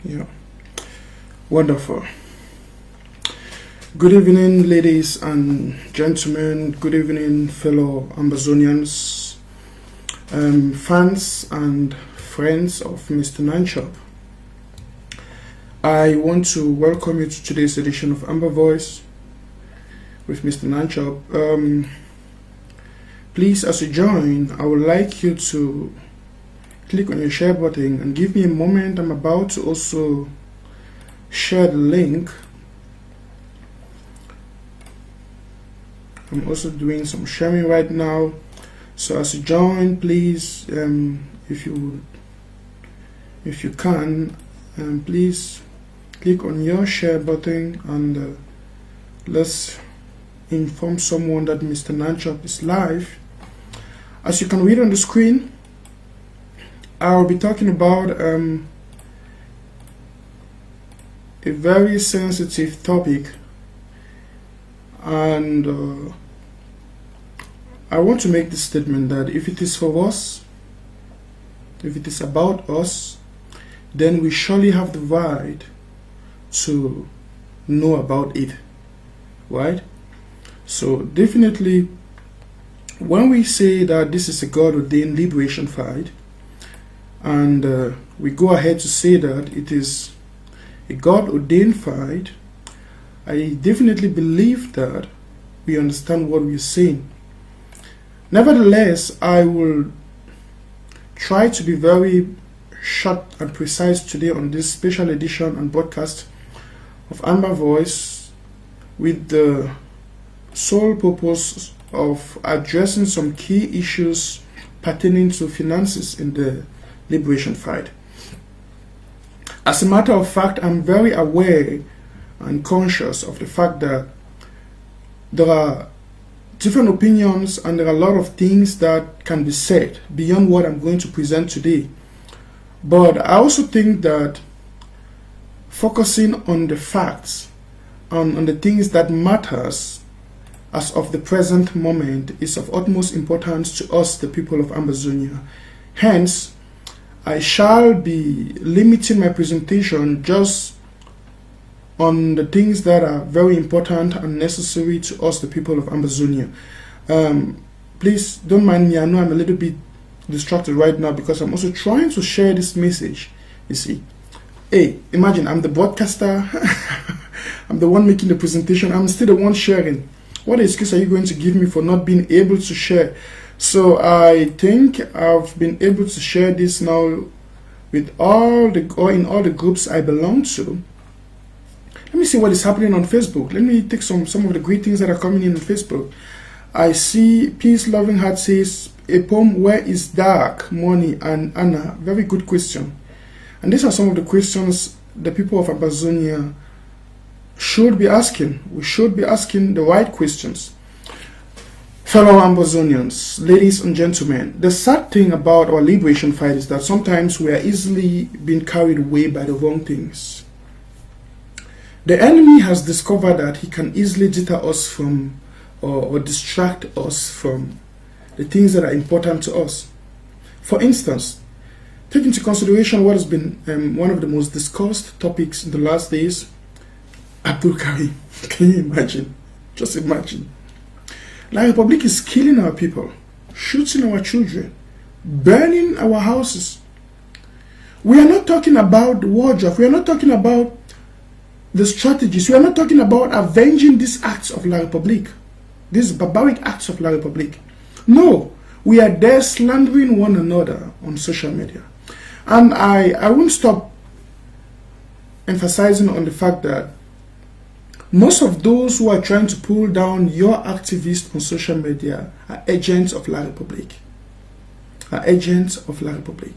Yeah, wonderful. Good evening, ladies and gentlemen. Good evening, fellow Ambazonians, fans and friends of Mr. Nanchop. I want to welcome you to today's edition of Amber Voice with Mr. Nanchop. Please, as you join, I would like you to click on your share button and give me a moment. I'm about to also share the link. I'm also doing some sharing right now. So as you join, please, if you can, please click on your share button and let's inform someone that Mr. Nanchop is live. As you can read on the screen, I'll be talking about a very sensitive topic, and I want to make the statement that if it is for us, if it is about us, then we surely have the right to know about it, right? So definitely, when we say that this is a God-ordained liberation fight, and we go ahead to say that it is a God-ordained fight, I definitely believe that we understand what we're saying. Nevertheless, I will try to be very short and precise today on this special edition and broadcast of Amber Voice, with the sole purpose of addressing some key issues pertaining to finances in the liberation fight. As a matter of fact, I'm very aware and conscious of the fact that there are different opinions and there are a lot of things that can be said beyond what I'm going to present today. But I also think that focusing on the facts and on the things that matters as of the present moment is of utmost importance to us, the people of Ambazonia. Hence, I shall be limiting my presentation just on the things that are very important and necessary to us, the people of Ambazonia. Please don't mind me. I know I'm a little bit distracted right now because I'm also trying to share this message. You see, hey, imagine I'm the broadcaster, I'm the one making the presentation, I'm still the one sharing. What excuse are you going to give me for not being able to share? So I think I've been able to share this now with in all the groups I belong to. Let me see what is happening on Facebook. Let me take some of the great things that are coming in on Facebook. I see Peace Loving Heart says, a poem, where is dark, money, and Anna? Very good question. And these are some of the questions the people of Ambazonia should be asking. We should be asking the right questions. Fellow Ambazonians, ladies and gentlemen, the sad thing about our liberation fight is that sometimes we are easily being carried away by the wrong things. The enemy has discovered that he can easily deter us from or distract us from the things that are important to us. For instance, take into consideration what has been one of the most discussed topics in the last days, Abdul Karim. Can you imagine? Just imagine. La Republic is killing our people, shooting our children, burning our houses. We are not talking about the wardrobe. We are not talking about the strategies. We are not talking about avenging these acts of La Republic, these barbaric acts of La Republic. No, we are there slandering one another on social media. And I won't stop emphasizing on the fact that most of those who are trying to pull down your activists on social media are agents of La Republic. Are agents of La Republic.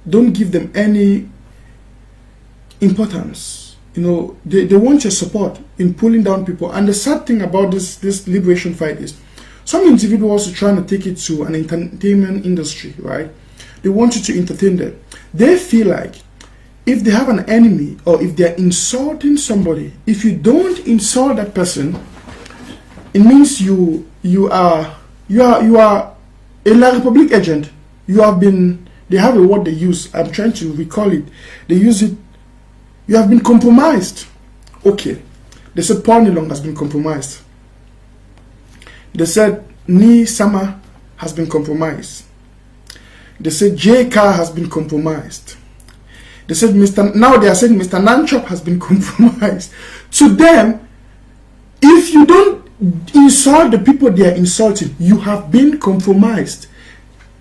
Don't give them any importance. You know, they want your support in pulling down people. And the sad thing about this liberation fight is some individuals are trying to take it to an entertainment industry, right? They want you to entertain them. They feel like if they have an enemy or if they're insulting somebody, if you don't insult that person, it means you are a La Republic agent. You have been, they have a word they use, I'm trying to recall it. They use it You have been compromised. Okay. They said Paul Nilong has been compromised. They said Ni Sama has been compromised. They said J. Carr has been compromised. They said now they are saying Mr. Nanchop has been compromised. To them, if you don't insult the people they are insulting, you have been compromised.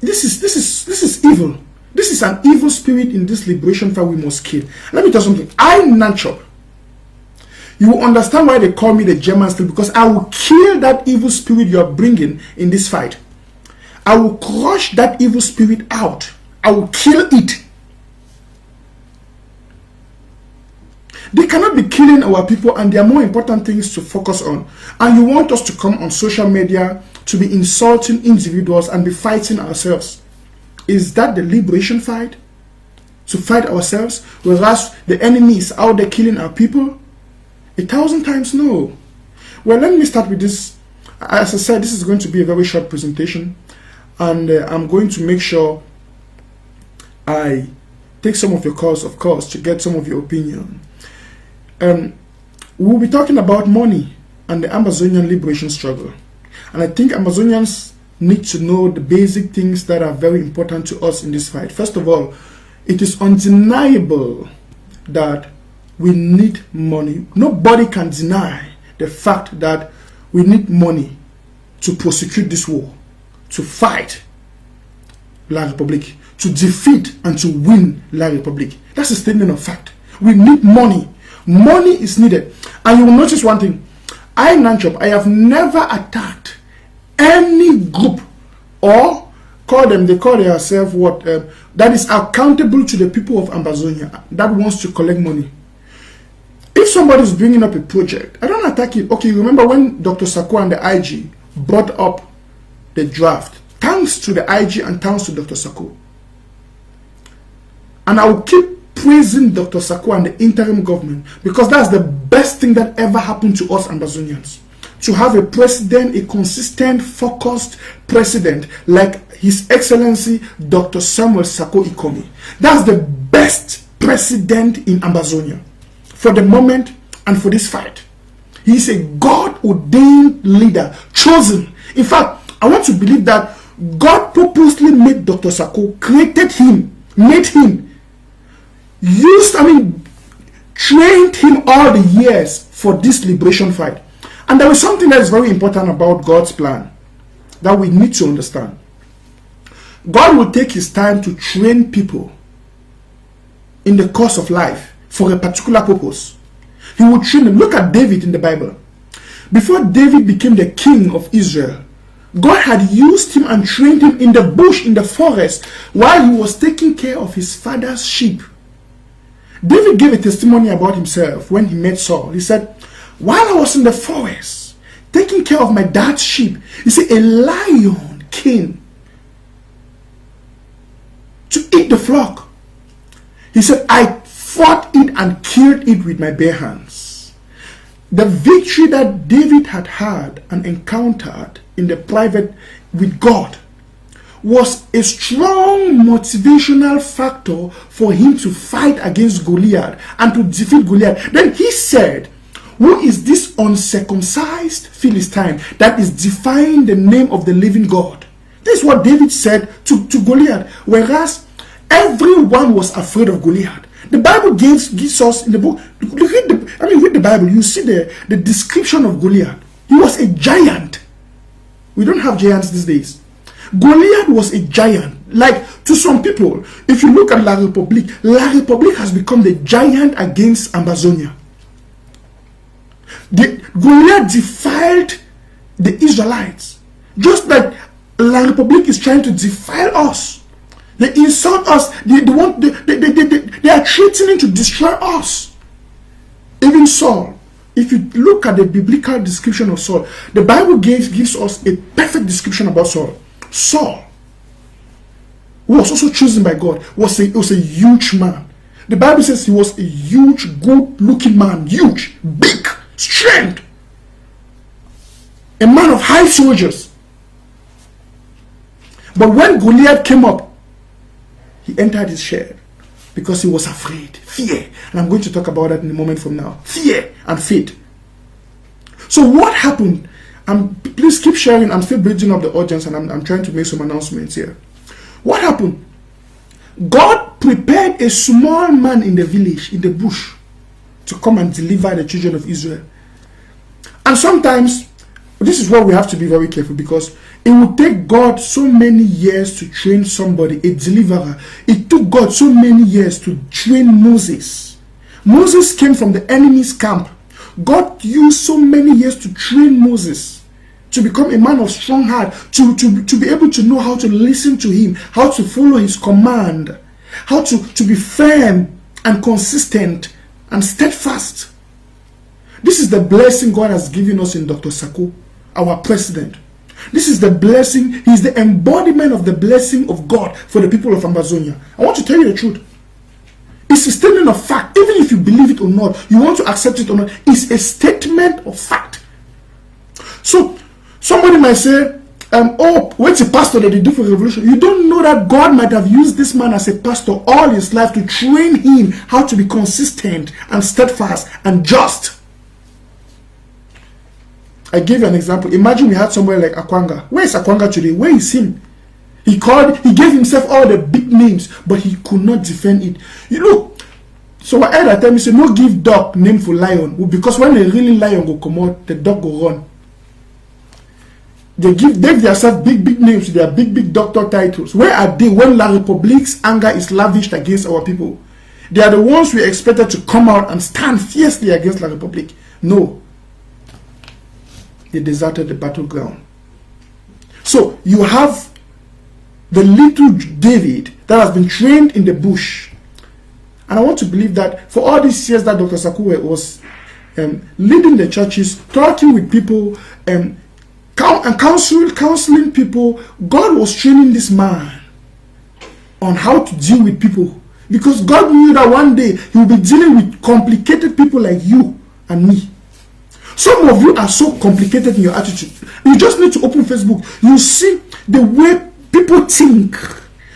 This is evil. This is an evil spirit in this liberation fight we must kill. Let me tell you something. I Nanchop. You will understand why they call me the German still, because I will kill that evil spirit you are bringing in this fight. I will crush that evil spirit out. I will kill it. They cannot be killing our people, and there are more important things to focus on. And you want us to come on social media to be insulting individuals and be fighting ourselves. Is that the liberation fight? To fight ourselves, whereas the enemy is out there killing our people? 1,000 times no. Well, let me start with this. As I said, this is going to be a very short presentation, and I'm going to make sure I take some of your calls, of course, to get some of your opinion. We'll be talking about money and the Ambazonian liberation struggle. And I think Ambazonians need to know the basic things that are very important to us in this fight. First of all, it is undeniable that we need money. Nobody can deny the fact that we need money to prosecute this war, to fight La République, to defeat and to win La République. That's a statement of fact. We need money. Money is needed. And you will notice one thing. I, Nanchop, I have never attacked any group or they call themselves what? That is accountable to the people of Ambazonia that wants to collect money. If somebody is bringing up a project, I don't attack it. Okay, you remember when Dr. Sako and the IG brought up the draft? Thanks to the IG and thanks to Dr. Sako. And I will keep praising Dr. Sako and the interim government, because that's the best thing that ever happened to us Ambazonians. To have a president, a consistent, focused president like His Excellency Dr. Samuel Sako Ikomi. That's the best president in Ambazonia for the moment and for this fight. He is a God-ordained leader, chosen. In fact, I want to believe that God purposely made Dr. Sako, created him, made him, trained him all the years for this liberation fight. And there is something that is very important about God's plan that we need to understand. God will take his time to train people in the course of life for a particular purpose. He will train them. Look at David in the Bible. Before David became the king of Israel, God had used him and trained him in the bush, in the forest, while he was taking care of his father's sheep. David gave a testimony about himself when he met Saul. He said, while I was in the forest, taking care of my dad's sheep, you see, a lion came to eat the flock. He said, I fought it and killed it with my bare hands. The victory that David had and encountered in the private with God was a strong motivational factor for him to fight against Goliath and to defeat Goliath. Then he said, who is this uncircumcised Philistine that is defying the name of the living God? This is what David said to Goliath. Whereas everyone was afraid of Goliath. The Bible gives us in the book, read the Bible, you see the description of Goliath. He was a giant. We don't have giants these days. Goliath was a giant. Like, to some people, if you look at La République has become the giant against Ambazonia. Goliath defiled the Israelites, just like La République is trying to defile us. They insult us. They are threatening to destroy us. Even Saul. If you look at the biblical description of Saul, the Bible gives us a perfect description about Saul. Saul, who was also chosen by God, was a huge man. The Bible says he was a huge, good-looking man, huge, big, strength, a man of high soldiers. But when Goliath came up, he entered his shed because he was afraid. Fear. And I'm going to talk about that in a moment from now. Fear and faith. So what happened? Please keep sharing. I'm still building up the audience, and I'm trying to make some announcements here. What happened? God prepared a small man in the village, in the bush, to come and deliver the children of Israel. And sometimes, this is where we have to be very careful, because it would take God so many years to train somebody, a deliverer. It took God so many years to train Moses. Moses came from the enemy's camp. God used so many years to train Moses to become a man of strong heart, to be able to know how to listen to him, how to follow his command, how to be firm and consistent and steadfast. This is the blessing God has given us in Dr. Sako, our president. This is the blessing. He's the embodiment of the blessing of God for the people of Ambazonia. I want to tell you the truth. It's a statement of fact. Even if you believe it or not, you want to accept it or not, it's a statement of fact. So, somebody might say, oh, what's a pastor that they do for the revolution? You don't know that God might have used this man as a pastor all his life to train him how to be consistent and steadfast and just. I give you an example. Imagine we had somewhere like Akwanga. Where is Akwanga today? Where is him? He gave himself all the big names, but he could not defend it. You know, so I heard that time, he said, no give dog name for lion. Because when a really lion go come out, the dog go run. They give themselves big names to their big doctor titles. Where are they when La Republique's anger is lavished against our people? They are the ones we expected to come out and stand fiercely against La Republique. No. They deserted the battleground. So you have the little David that has been trained in the bush. And I want to believe that for all these years that Dr. Sakuwe was leading the churches, talking with people, and counseling people, God was training this man on how to deal with people. Because God knew that one day he will be dealing with complicated people like you and me. Some of you are so complicated in your attitude. You just need to open Facebook. You see the way people think.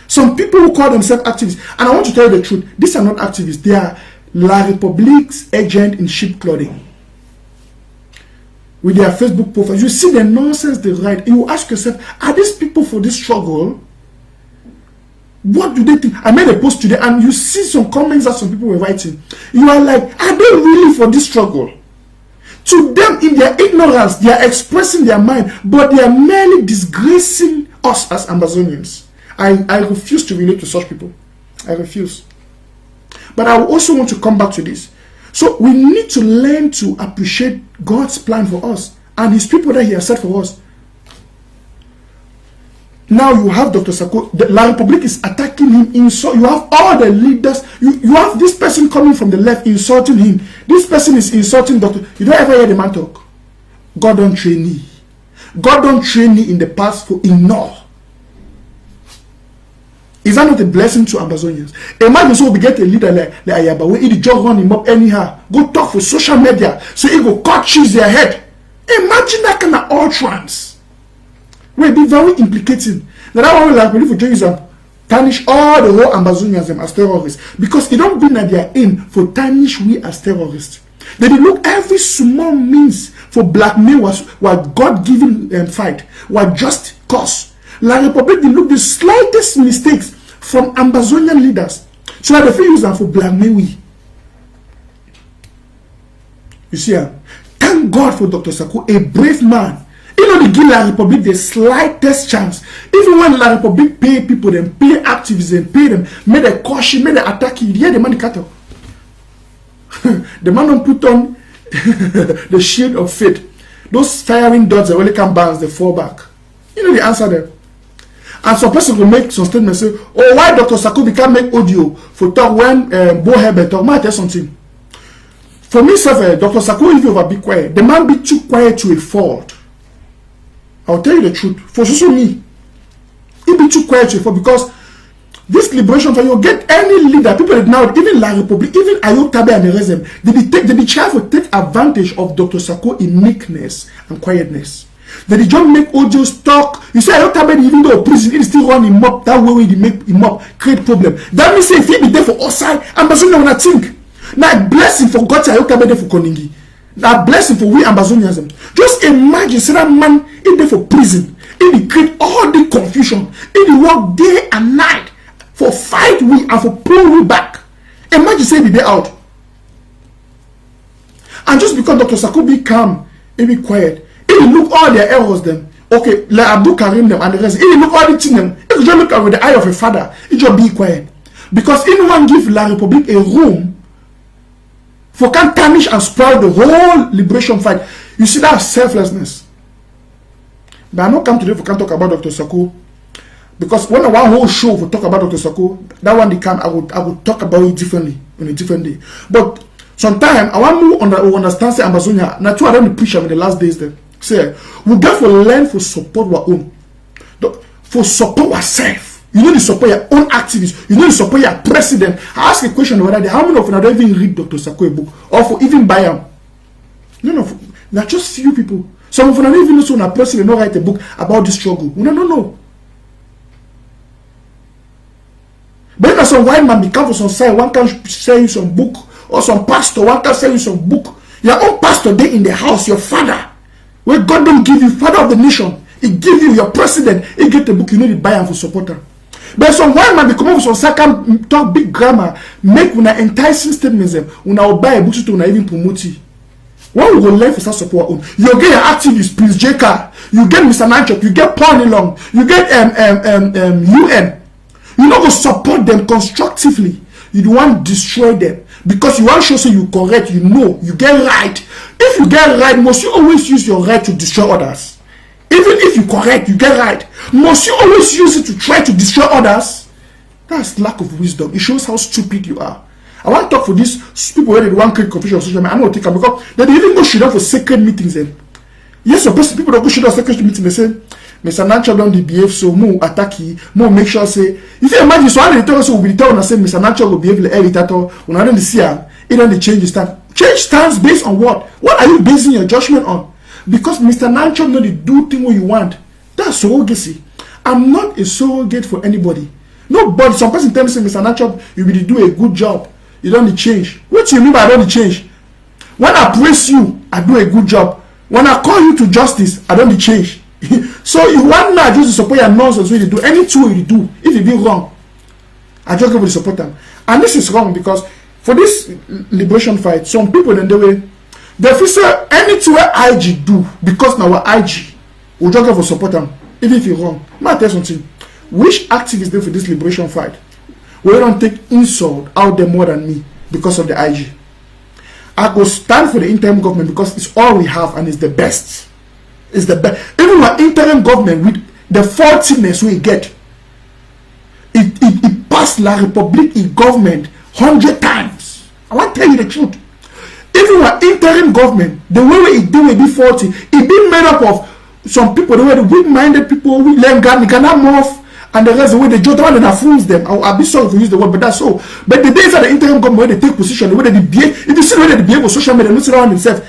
Some people who call themselves activists. And I want to tell you the truth. These are not activists. They are La Republique's agent in sheep clothing. With their Facebook profiles. You see the nonsense they write. You ask yourself, are these people for this struggle? What do they think? I made a post today and you see some comments that some people were writing. You are like, are they really for this struggle? To them, in their ignorance, they are expressing their mind, but they are merely disgracing us as Ambazonians. I refuse to relate to such people. I refuse. But I also want to come back to this. So we need to learn to appreciate God's plan for us and his people that he has set for us. Now you have Dr. Sako. La Republique is attacking him. You have all the leaders. You have this person coming from the left insulting him. This person is insulting Dr. You don't ever hear the man talk. God don't train me. God don't train me in the past for ignore. Is that not a blessing to Ambazonians? Imagine so we get a leader like Ayaba, where he just run him up anyhow. Go talk for social media. So he go cut cheese their head. Imagine that kind of utterance. Will be very implicating. Now that one will like believe for Jerusalem tarnish all the whole Ambazonians as terrorists. Because it don't mean that they are in for tarnish we as terrorists. They look every small means for blackmail was God-given fight, was just cause. La Republique, they look the slightest mistakes from Ambazonian leaders. So that they use them for blackmail we. You see, thank God for Dr. Sako, a brave man. You know, they give La Republique the slightest chance. Even when La Republique pay people, then pay activists, and pay them, make a caution, make the attack, you hear the man cut off. The man don't put on the shield of faith. Those firing dots that only can bounce, they fall back. You know the answer there. And some person will make some statement say, oh, why Dr. Sako can't make audio for talk when Bo Herbert talk? Might tell something. For me, Dr. Sako, if you ever be quiet, the man be too quiet to a fault. I'll tell you the truth. For social me, it be too quiet to a fault because this liberation for you get any leader, people now, even La Republique, even Ayok Tabe and the rest, they be trying to take advantage of Dr. Sako in meekness and quietness. Then they just make Ojos talk. You say Ayokabede, even though prison, it still run him up. That way they make him up, create problem. That means if he be there for outside, Ambazonian wanna think. Now blessing for God to Ayokabede for Koningi. Now blessing for we Ambazonians. Just imagine, say that man in there for prison. He create all the confusion. He work day and night for fight we and for pull we back. Imagine say he be there out. And just because Dr. Sako be calm, he be quiet. He look all their errors them. Okay, like Abdul Karim them and the rest. He look all the things them. He just look at with the eye of a father. He just be quiet. Because anyone give La Republic a room for can tarnish and spoil the whole liberation fight. You see that selflessness. But I'm not come today for can talk about Dr. Sako. Because when I want whole show for talk about Dr. Sako, that one they come, I would talk about it differently on a different day. But sometimes I want to understand say Ambazonia. Now two I don't preach in the last days there. Say we get for learn for support our own. For support ourselves. You know to support your own activists. You know to support your president. I ask a question the other day. How many of you don't even read Dr. Sako a book? Or for even buy them? No. There are just few people. Some of you don't even know so a president not write a book about this struggle. No. But if some white man become for some side, one can sell you some book. Or some pastor, one can sell you some book. Your own pastor there in the house, your father. Where God don't give you, father of the nation. He give you your president. He get the book, you need to buy him for supporter. But some white man become over some second talk big grammar, make una enticing statements, una buy a book to una even promote it. What we will learn for such support on? You get your activists, Prince J.K., you get Mr. Nanchuk, you get Paul Long, you get UN. You not go support them constructively. You don't want to destroy them. Because you want to show so you correct, you know, you get right. If you get right, must you always use your right to destroy others? Even if you correct, you get right. Must you always use it to try to destroy others? That's lack of wisdom. It shows how stupid you are. I want to talk for these people where they want to create confusion on social media. I'm going to take them because they even go shit down for sacred meetings. Yes, so people don't go shit down for sacred meetings. They say, Mr. Nancho don't behave so more attack you, more make sure say. If you imagine, so I tell us will be told and say Mr. Nancho will behave like irritator. When I don't see him, it don't change his stance. Change stance based on what? What are you basing your judgment on? Because Mr. Nancho know the do thing what you want. That's surrogacy. I'm not a surrogate for anybody. No, but some person tell me say Mr. Nancho, you will do a good job. You don't change. What do you mean by I don't change? When I praise you, I do a good job. When I call you to justice, I don't change. So you want me just to support your nonsense when you do anything you do. If you do wrong, I just go to support them. And this is wrong because for this liberation fight, some people in the way they feel say anything where IG do because now IG will just go for support them. Even if you're wrong, let me tell you something. Which activists there for this liberation fight? We don't take insult out there more than me because of the IG. I go stand for the interim government because it's all we have and it's the best. It's the best. Even our interim government with the faultiness we get, it passed La Republique in government 100 times. I want to tell you the truth. Even our interim government, the way it do it be faulty, it be made up of some people, the way the weak-minded people, we learn Ghana more. And the rest, the way they judge one and fools them. I'll be sorry to use the word, but that's so. But the days of the interim government, where they take position, the way they behave, if you see the way they behave on social media, they don't sit around themselves.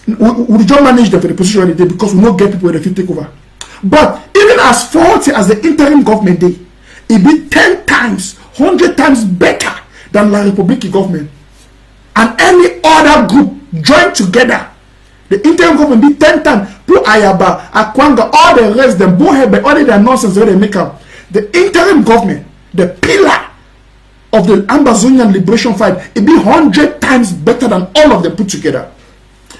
We just manage them for the position where they did because we don't get people where they take over. But even as faulty as the interim government did, it be 10 times, 100 times better than La Republique government. And any other group joined together, the interim government be 10 times. Put Ayaba, Akwanga, all the rest, them bohebe, all their nonsense where they make up. The interim government, the pillar of the Ambazonian liberation fight, it be 100 times better than all of them put together.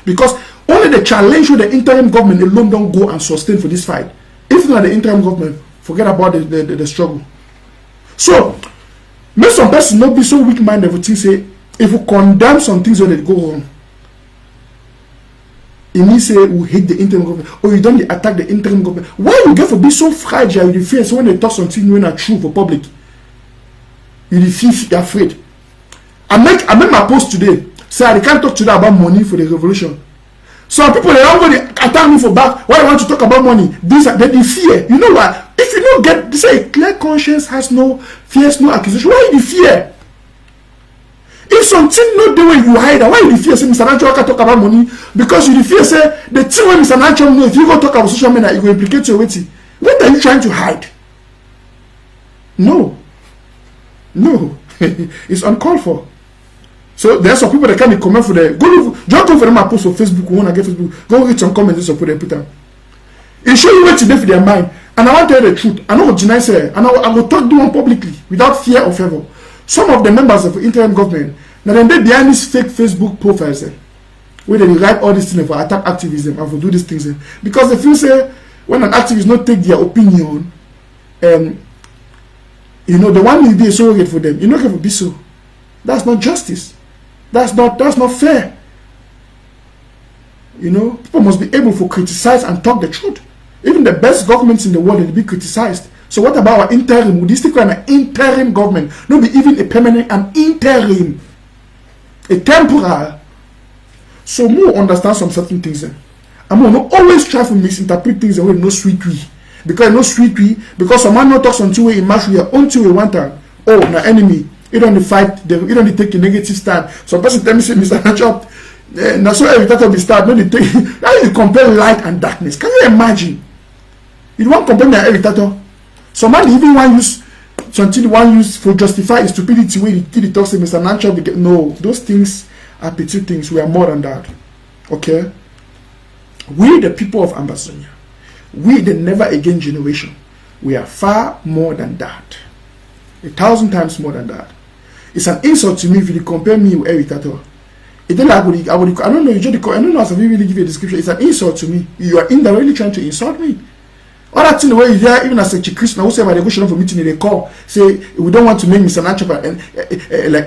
Because only the challenge with the interim government alone don't go and sustain for this fight. If not the interim government, forget about the struggle. So, make some person not be so weak-minded for things say, if we condemn some things where they go wrong, it means say we hate the interim government or you don't attack the interim government. Why you get to be so fragile you feel so when they talk something when are true for public? You feel you're afraid. I make my post today. Say I can't talk today about money for the revolution. Some people they don't go to attack me for back. Why you want to talk about money? This they fear. You know what? If you don't get say clear conscience has no fears, no accusation. Why you fear? If something not the way you hide, why you fear say Mr. Nacho can talk about money? Because you fear say the thing when Mr. Nacho know if you go talk about social media, it will implicate your waiting. What are you trying to hide? No. It's uncalled for. So there's some people that can comment for the don't go for them and post on Facebook when I get Facebook. Go read some comments and put them. It show you what to do for their mind. And I want to tell the truth. I know what deny say, and I will talk to them publicly without fear or favor. Some of the members of the interim government, now then they behind these fake Facebook profiles, where they write all these things for attack activism and for do these things, because they feel say when an activist not take their opinion, you know, the one will be a surrogate for them. You're not going to be so. That's not justice. That's not fair. You know, people must be able to criticize and talk the truth. Even the best governments in the world will be criticized. So what about our interim? Would you stick on an interim government? Not be even a permanent, an interim. A temporal. So more understand some certain things. I'm going to always try to misinterpret things and no sweet we. Because no sweet we, because someone not talks on two way in match we are on two way one time. Oh, na enemy. You don't fight, you don't take a negative stand. Some person tell me say Mr. Nachop, now so every time we start, no they take how you compare light and darkness. Can you imagine? You want compare me and irritator? Someone even one use something one use for justify his stupidity where he talks to Mr. Nachop. No, those things are petty things. We are more than that. Okay? We the people of Ambazonian, we the never again generation, we are far more than that. 1,000 times more than that. It's an insult to me if you compare me with Eric Tato. I don't know, I don't know if I really give you a description. It's an insult to me. You are indirectly trying to insult me. All that in the way you hear, even as a Christian, who say about the question for meeting in the call, say we don't want to make Mr. Nacho like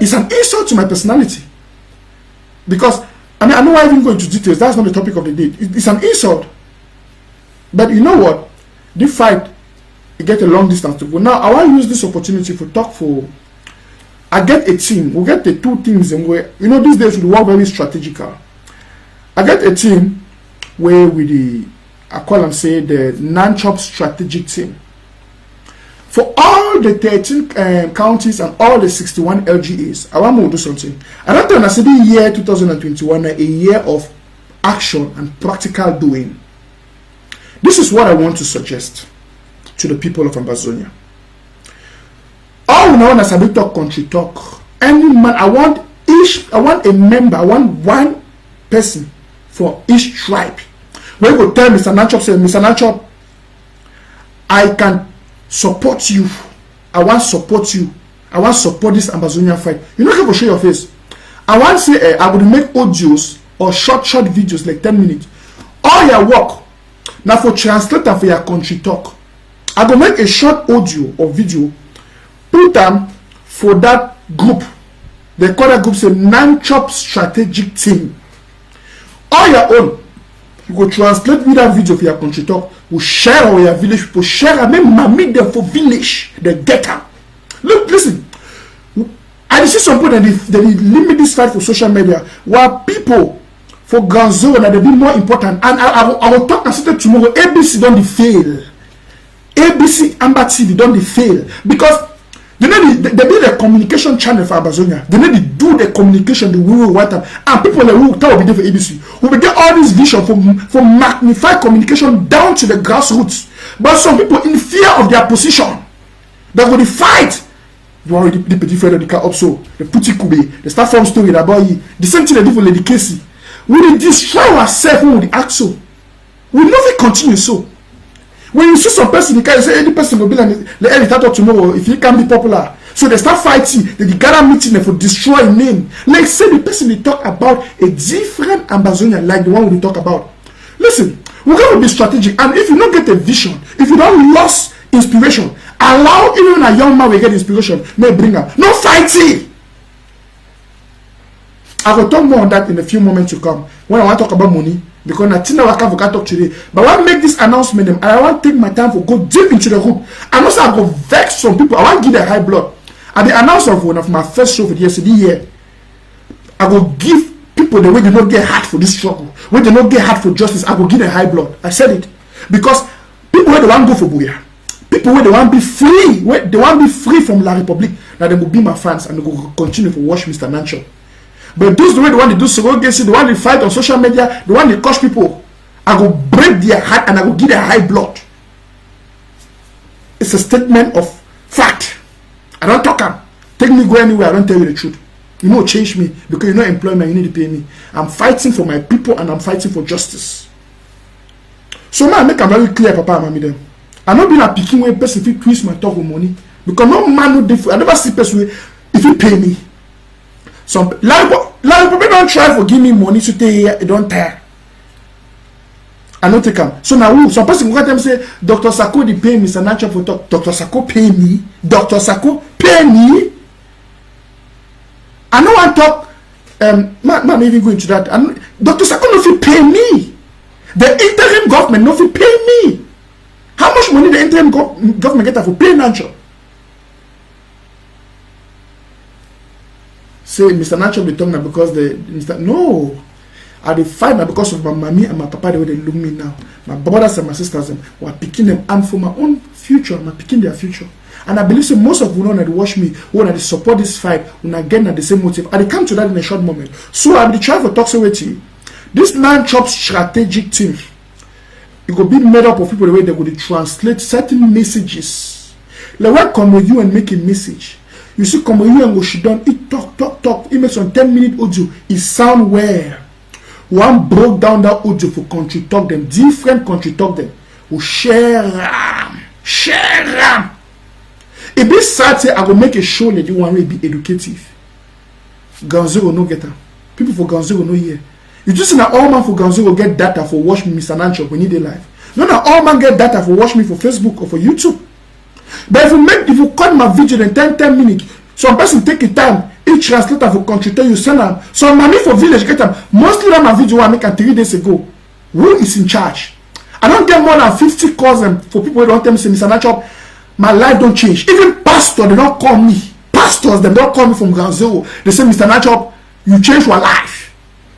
it's an insult to my personality. Because I mean, I know why I even go into details. That's not the topic of the day. It's an insult. But you know what? This fight, it get a long distance to go. Now I want to use this opportunity to talk for. I get a team. We get the two teams in where you know these days we work very strategical. I get a team where with the I call them say the non-chop strategic team. For all the 13 counties and all the 61 LGAs, I want to do something. I don't think I said the year 2021 a year of action and practical doing. This is what I want to suggest to the people of Ambazonia. All we know as a big talk country talk. Any man, I want a member, I want one person for each tribe. When you go tell Mr. Nachop, say, Mr. Nachop, I can support you. I want to support you. I want to support this Ambazonian fight. You're not going to show your face. I want to say, I would make audios or short videos like 10 minutes. All your work, now for translator for your country talk. I go make a short audio or video, put them for that group. They call that group say non-chop strategic team. All your own. You go translate with that video for your country talk. We share our your village people. Share and make meet them for village. They get them. Look, listen. I see some people that they limit this fight for social media. While people for ground zero that they be more important. And I will talk and say tomorrow. ABC don't fail. ABC Amber TV don't fail because they need the communication channel for Ambazonia. They need to do the communication the way we want them. And people like who will be there for ABC. We will get all this vision for magnified communication down to the grassroots. But some people in fear of their position, they will fight. You already the petit frère de also the Puti Kube, the start from story about you. The same thing they do for Lady Casey. We will destroy ourselves with the axle. We will never continue so. When you see some person, you can say any person will be like the editor tomorrow if he can be popular. So they start fighting, they gather meeting them for destroying name. Like say the person they talk about a different Ambazonian like the one we talk about. Listen, we're going to be strategic, and if you don't get a vision, if you don't lose inspiration, allow even a young man will get inspiration, may bring up. No fighting. I will talk more on that in a few moments to come when I want to talk about money. Because I think I can't talk today. But I want to make this announcement and I want to take my time to go deep into the group. And also I go vex some people. I want to give them high blood. At the announcement of one of my first show for yesterday here, I will give people the way they don't get hard for this struggle. When they don't get hard for justice, I will give them high blood. I said it. Because people where they want to go for Booyah. People where they want to be free. Where they want to be free from La Republique. that they will be my fans and they will continue to watch Mr. Nancho. But those the way the one they do surrogacy, the one they fight on social media, the one they curse people, I will break their heart and I will give their high blood. It's a statement of fact. I don't talk am. Take me go anywhere, I don't tell you the truth. You know, change me because you know employment, you need to pay me. I'm fighting for my people and I'm fighting for justice. So now I make a very clear, Papa and Mommy them. I'm not being a picking way person if you twist my talk with money. Because no man no different. I never see person if you pay me. Some like people don't try for give me money to take here, they don't tire. I don't take them. So now some person go them say, Dr. Sako they pay me, Mr. Nancho for talk. Dr. Sako pay me. Dr. Sako pay me. I know I talk man even go into that. Dr. Sako no fit pay me. The interim government no fit pay me. How much money the interim government get for pay Nancho? Say Mr. Nancho be talking because the Mr. No. I dey fight now because of my mommy and my papa the way they look me now. My brothers and my sisters were picking them and for my own future, I'm picking their future. And I believe so most of you know that watch me, when I support this fight, when I get the same motive. I come to that in a short moment. So I will try to talk with you. This Nancho strategic team, it will be made up of people the way they will translate certain messages. Like when come with you and make a message. You see, come with you and go sit down, it talk. It makes some 10-minute audio. It sound well. One broke down that audio for country talk them, different country talk them. We share them. If this Saturday I go make a show that you want to be educative. Ganzo no get them. People for Ganzo no hear. You just see that all man for Ganzo get data for watch me Mr. Nancho when he dey live. No, all man get data for watch me for Facebook or for YouTube. But if you cut my video in 10 minutes, some person take a time, each translator for country tell you send them. Some money for village get them. Mostly that my video I make 3 days ago. Who is in charge? I don't get more than 50 calls for people who don't tell me say Mr. Nancho, my life don't change. Even pastors, they don't call me. Pastors, they don't call me from ground zero. They say, Mr. Nancho, you change your life.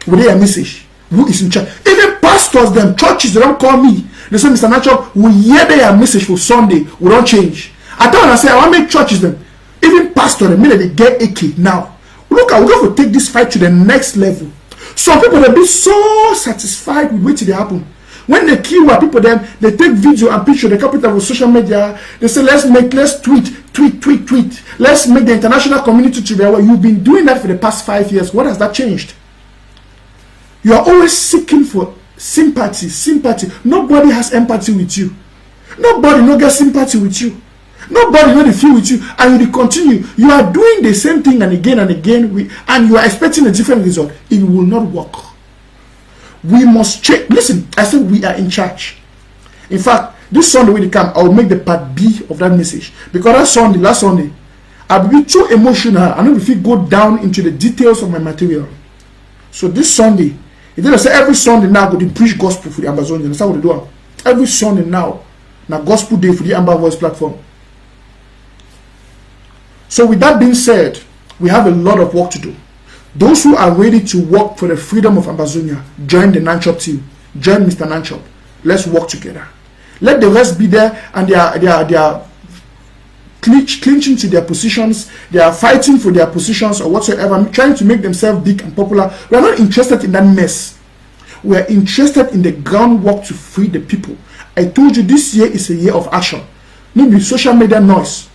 With their message. Who is in charge? Even pastors, them churches, they don't call me. They say, Mr. Nancho, we hear their message for Sunday. We don't change. I tell them, I say, I want to make churches them. Even pastors, the minute they get AK now. Look, we're going to take this fight to the next level. Some people, they'll be so satisfied with what they happen. When they kill our people, then they take video and picture the capital of social media. They say, let's tweet. Let's make the international community to be aware. You've been doing that for the past 5 years. What has that changed? You are always seeking for sympathy. Nobody has empathy with you. Nobody no get sympathy with you. Nobody no feel with you. And you continue. You are doing the same thing and again, and you are expecting a different result. It will not work. We must check. Listen, I said we are in charge. In fact, this Sunday when they come, I will make the part B of that message. Because last Sunday, I'll be too emotional. I know if you go down into the details of my material. So this Sunday, if they say every Sunday now, go to preach gospel for the Ambazonian. That's how they do it. Every Sunday now gospel day for the Amber Voice platform. So with that being said, we have a lot of work to do. Those who are ready to work for the freedom of Ambazonia, join the Nancho team. Join Mr. Nancho. Let's work together. Let the rest be there and they are clinching to their positions. They are fighting for their positions or whatsoever, trying to make themselves big and popular. We are not interested in that mess. We are interested in the groundwork to free the people. I told you this year is a year of action. Maybe social media noise.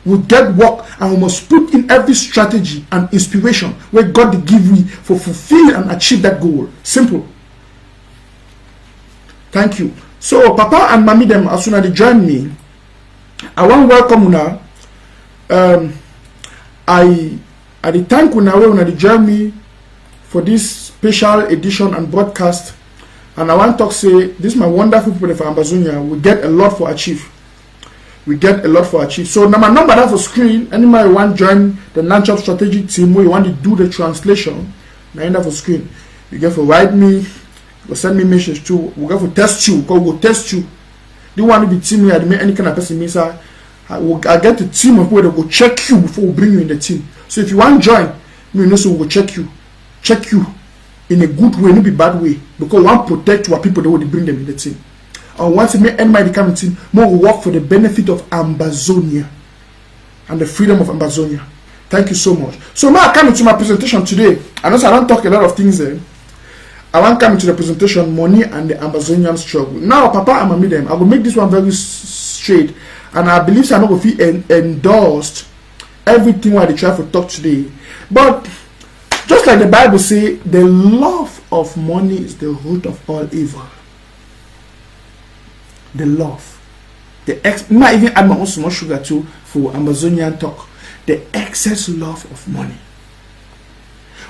We get work and we must put in every strategy and inspiration where God will give me for fulfill and achieve that goal. Simple. Thank you. So Papa and Mommy them as soon as they join me, I want to welcome una. I thank una when they join me for this special edition and broadcast. And I want to say this my wonderful people for Ambazonia. We get a lot for achieve. So now my number that for screen. Anybody want to join the Nancho strategic team where you want to do the translation, now that for screen. You get to write me, or send me message too. We get to test you, because we'll test you. You want to be team where I make any kind of person means I get the team of people that will check you before we bring you in the team. So if you want to join, we know so we'll check you in a good way, not be bad way, because we want to protect our people that will bring them in the team. I want to make anybody come team more work for the benefit of Ambazonia and the freedom of Ambazonia. Thank you so much. So now I come into my presentation today. I know I don't talk a lot of things there. I want to come into the presentation, money and the Ambazonian struggle. Now, Papa, I'm a medium. I will make this one very straight. And I believe I'm not going to feel endorsed everything what they try to talk today. But just like the Bible says, the love of money is the root of all evil. The love. Not even add my own small sugar too for Ambazonian talk. The excess love of money.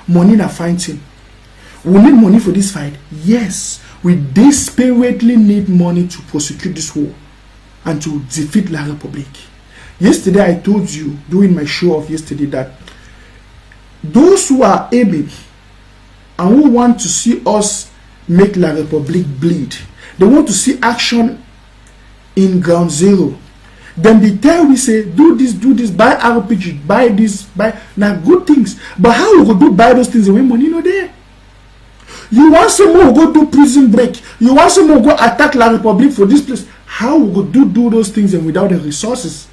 Money na fighting. We need money for this fight. Yes, we desperately need money to prosecute this war and to defeat La République. Yesterday I told you during my show of yesterday that those who are aiming and who want to see us make La République bleed, they want to see action in ground zero. Then they tell we say do this, buy RPG, buy this, buy now good things. But how we go do buy those things when money no there? You want someone who go do prison break? You want someone who go attack La République for this place? How we go do those things and without the resources?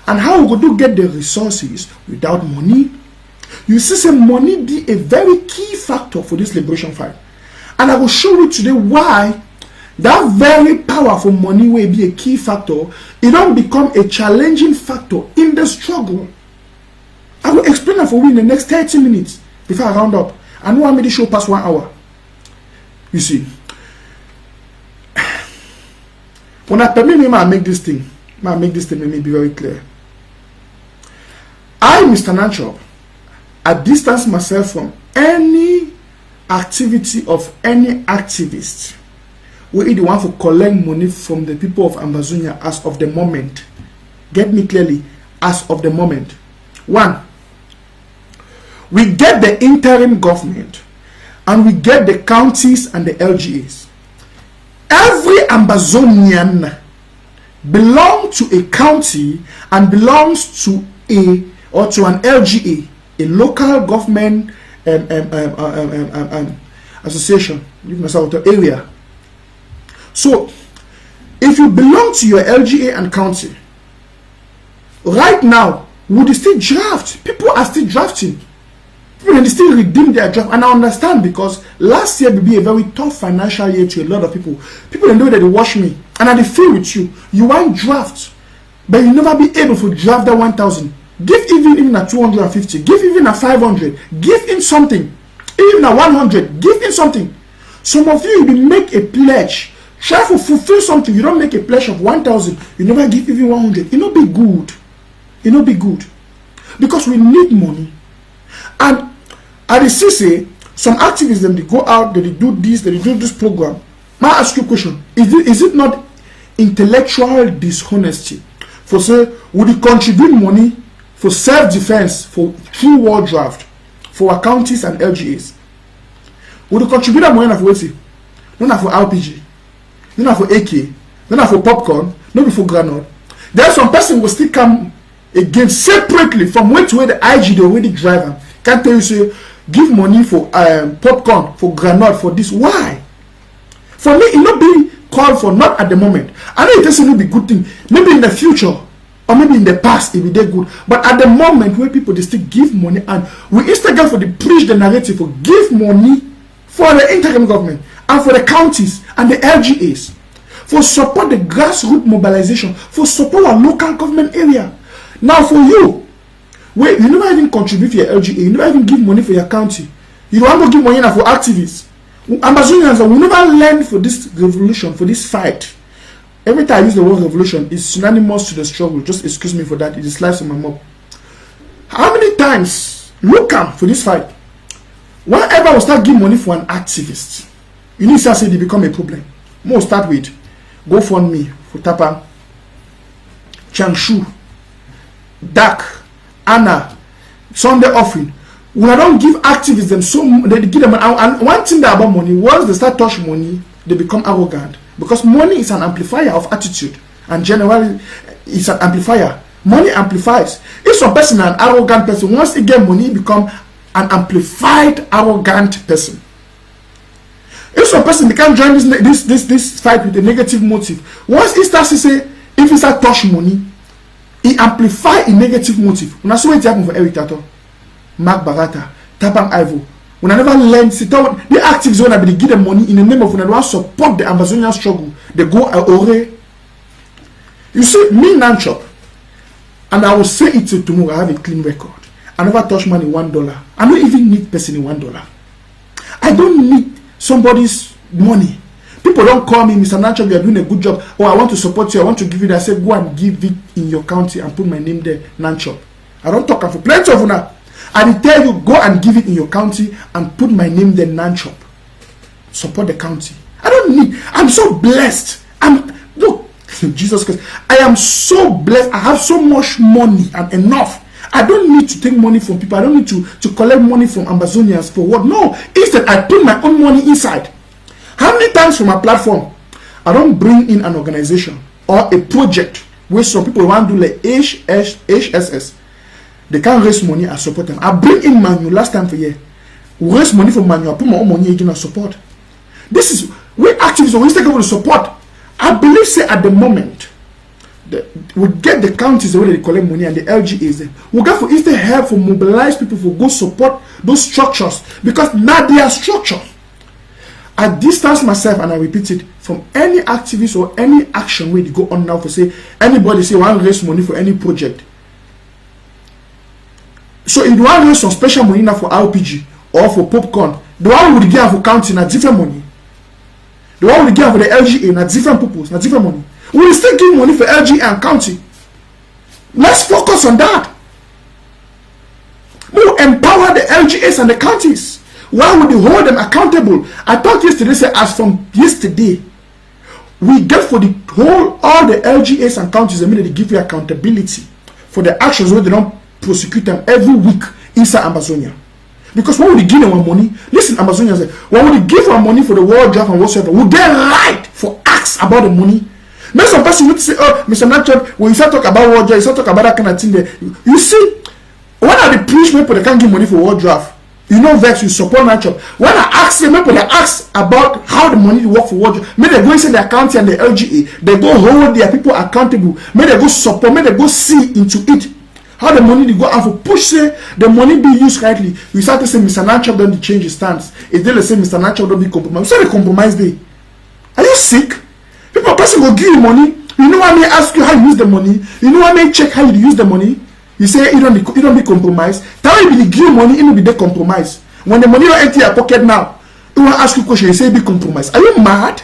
And how we go do get the resources without money? You see, say money be a very key factor for this liberation fight. And I will show you today why that very powerful money will be a key factor. It don't become a challenging factor in the struggle. I will explain that for you in the next 30 minutes before I round up. I know I made the show past 1 hour. You see, when I permit me, I make this thing. I make this thing, let me be very clear. I, Mr. Nanchop, I distance myself from any activity of any activist who is the one for collect money from the people of Ambazonia as of the moment. Get me clearly, as of the moment. One, we get the interim government and we get the counties and the LGAs. Every Ambazonian belongs to a county and belongs to a or to an LGA, a local government association, area. So, if you belong to your LGA and county, right now, would you still draft? People are still drafting. People they still redeem their draft. And I understand because last year will be a very tough financial year to a lot of people. People they know that they watch me. And I feel with you. You want draft, but you never be able to draft that 1,000. Give even a 250. Give even a 500. Give in something. Even a 100. Give in something. Some of you will make a pledge. Try to fulfill something. You don't make a pledge of 1,000. You never give even 100. It not be good. It not be good. Because we need money. And at the CC, some activists then they go out, they do this program. May I ask you a question? Is it not intellectual dishonesty for say would you contribute money for self-defense for true war draft for our counties and LGAs? Would you contribute that money for what? Not for RPG, not for AK, not for popcorn, not for granite. Then some person will still come again separately from where to where the IG they already drive them. Can't tell you say give money for popcorn, for granite, for this. Why? For me, it not being called for, not at the moment. I know it doesn't be good thing. Maybe in the future, or maybe in the past, it will be good. But at the moment, where people they still give money, and we instead for the preach the narrative for give money for the interim government and for the counties and the LGAs, for support the grassroots mobilization, for support our local government area. Now for you, wait, you never even contribute to your LGA, you never even give money for your county. You don't want to give money now for activists. Ambazonians will never learn for this revolution, for this fight. Every time I use the word revolution, it's synonymous to the struggle. Just excuse me for that. It is slice on my mouth. How many times look up for this fight? Whenever we start giving money for an activist, you need to say they become a problem. We'll start with GoFundMe for Tapa, Changshu, Dak, Anna, Sunday offering. We don't give activists them so they give them and one thing that about money, once they start touching money, they become arrogant. Because money is an amplifier of attitude, and generally it's an amplifier. Money amplifies. If some person is an arrogant person, once he get money, he become an amplified arrogant person. If some person they can't join this fight with a negative motive, once he starts to say, if he start touch money, It amplify a negative motive. When I saw it happen for Eric Tato, Mark Barata, Tabang Ivo, when I never learned, the activists when I be give them money in the name of when I want to support the Ambazonian struggle, they go away. You see, me Nanchop, and I will say it till tomorrow, I have a clean record. I never touch money $1. I don't even need person in $1. I don't need somebody's money. People don't call me, Mr. Nanchop, you are doing a good job. Oh, I want to support you, I want to give you that. I say, go and give it in your county and put my name there, Nanchop. I don't talk for plenty of now. I tell you, go and give it in your county and put my name there, Nanchop. Support the county. I don't need, I'm so blessed. Look, Jesus Christ, I am so blessed. I have so much money and enough. I don't need to take money from people. I don't need to collect money from Ambazonians for what? No. Instead, I put my own money inside. How many times from my platform, I don't bring in an organization or a project where some people want to do like HSS. They can't raise money and support them. I bring in Manu last time for year. We raise money for Manu. I put my own money again and support. This is where activists always take over the support. I believe, say, at the moment, we get the counties the way they collect money and the LGAs. We get for instead help for mobilize people for go support those structures because now they are structure. I distance myself and I repeat it from any activist or any action where they go on now for say anybody say want to raise money for any project. So if you want to raise some special money now for RPG or for popcorn, the one would give for county na different money. The one would give for the LGA na different purpose, na different money. We will still give money for LGA and county. Let's focus on that. We will empower the LGAs and the counties. Why would you hold them accountable? I thought yesterday, say as from yesterday, we get for the whole all the LGAs and counties, I mean they give you accountability for the actions where they don't prosecute them every week inside Ambazonia. Because when we give them our money, listen, Ambazonians say, when we give our money for the world draft and whatsoever, we get right for acts about the money. Maybe some person would say, oh, Mr. Nachop, when you start talk about world draft, you start talk about that kind of thing there. You see, when I preach people they can't give money for world draft, you know vex, you support Nachop. When I ask them, people they ask about how the money work for world draft, may they go inside the county and the LGA, they go hold their people accountable, may they go support, may they go see into it. How the money they go and for push say the money be used rightly. You start to say Mr. Nachop don't change his stance. If they say Mr. Nachop don't be compromised, so they compromise day. Are you sick? People person go give you money. You know what I may ask you how you use the money. You know what I may check how you use the money. You say you don't be compromised. Tell you be give money, it will be the compromise. When the money don't enter your pocket now, you want to ask you a question. You say be compromised. Are you mad?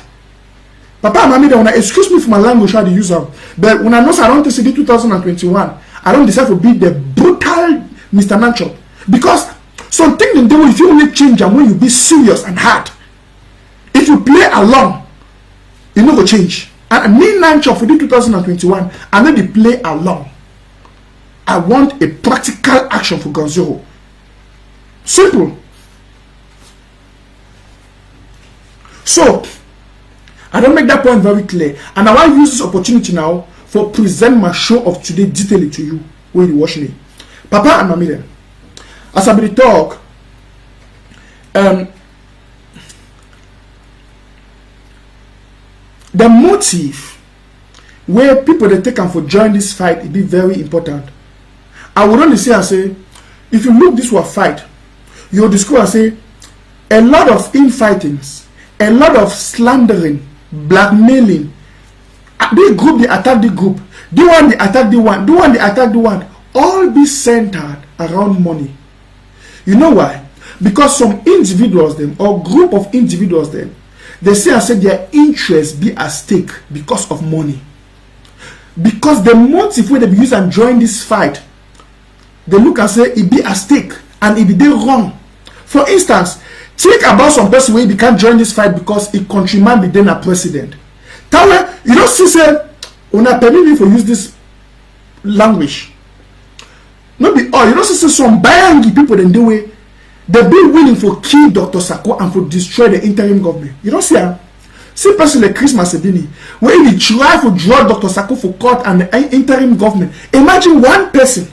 Papa and mommy, they wanna excuse me for my language how to use them. But when I know I don't say 2021. I don't decide to be the brutal Mr. Nanchop. Because something in the way if you only change and when you be serious and hard, if you play along, you never change. And me Nanchop for the 2021, I need to play along. I want a practical action for Gonzalo. Simple. So, I don't make that point very clear. And I want to use this opportunity now for present my show of today detailing to you when you watch me. Papa and Mommy then. As I be talk, the motive where people they take and for join this fight it be very important. I would only say if you look this was fight, you'll discover say a lot of infightings, a lot of slandering, blackmailing. The group they attack the group, the one they attack the one, the one they attack the one, all be centered around money. You know why? Because some individuals them or group of individuals them, they say their interests be at stake because of money. Because the motive where they be use and join this fight, they look and say it be at stake and it be they wrong. For instance, think about some person where they can't join this fight because a countryman be then a president. You don't see say when I permit me for use this language. Not be all you don't see some bayangi people in the way they be willing for kill Dr. Sako and for destroy the interim government. You don't see her. See person like Chris Masebini where he try to draw Dr. Sako for court and the interim government. Imagine one person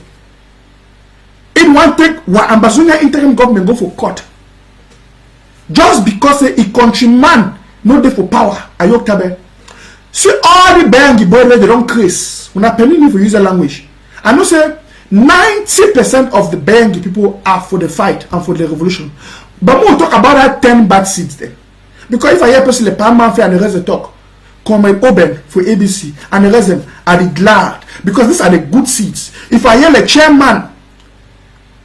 in one take what Ambazonian interim government go for court just because a countryman no dey for power. Ayok Tabe. See all the bangy boys they don't craze. When I permit me for use the language. I know say 90% of the Bayangi people are for the fight and for the revolution. But we'll talk about that 10 bad seeds there. Because if I hear person like Pam Manfred and the rest of talk, come and open for ABC and the rest of them are the glad. Because these are the good seeds. If I hear like chairman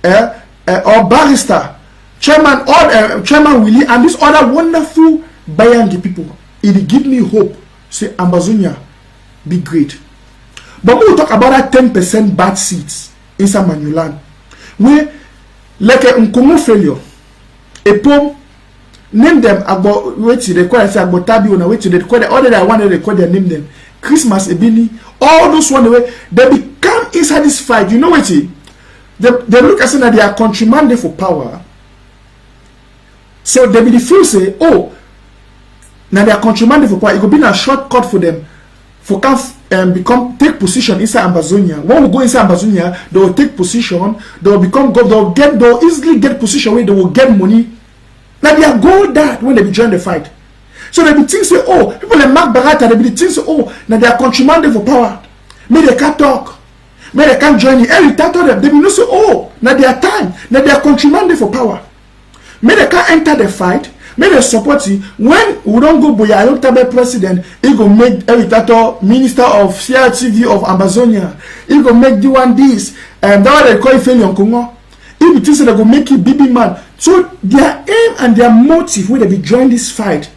or barrister, chairman Willie and these other wonderful Bayangi people, it give me hope. Say Ambazonian be great. But we'll talk about that 10% bad seeds inside Manuland. Where like a Nkomo failure, a poem, name them about wait till they call it about Tabi on wait till they call the other that one they call their name them. Christmas Ebini, all those one way they become inside this fight. You know what they look as that they are countrymen there for power. So they be the feel say, oh, now they are countrymen there for power. It could be a shortcut for them for become take position inside Ambazonian. When we go inside Ambazonian, they will take position, they will become God, they will easily get position where they will get money. Now they are goal that when they be join the fight. So they be think say, oh, people like Mark Barata, they be think say, oh, now they are countrymen there for power. May they can't talk. May they can't join the every time they be no say, oh, now they are time, now they are countrymen there for power. May they can't enter the fight. May they support it. When we don't go Boya, I don't tell the president, he go make every tato minister of CRTV of Ambazonia. He go make the one this. That what they call it failure in Congo. He be thinking they go make it BB man. So their aim and their motive when they be join this fight,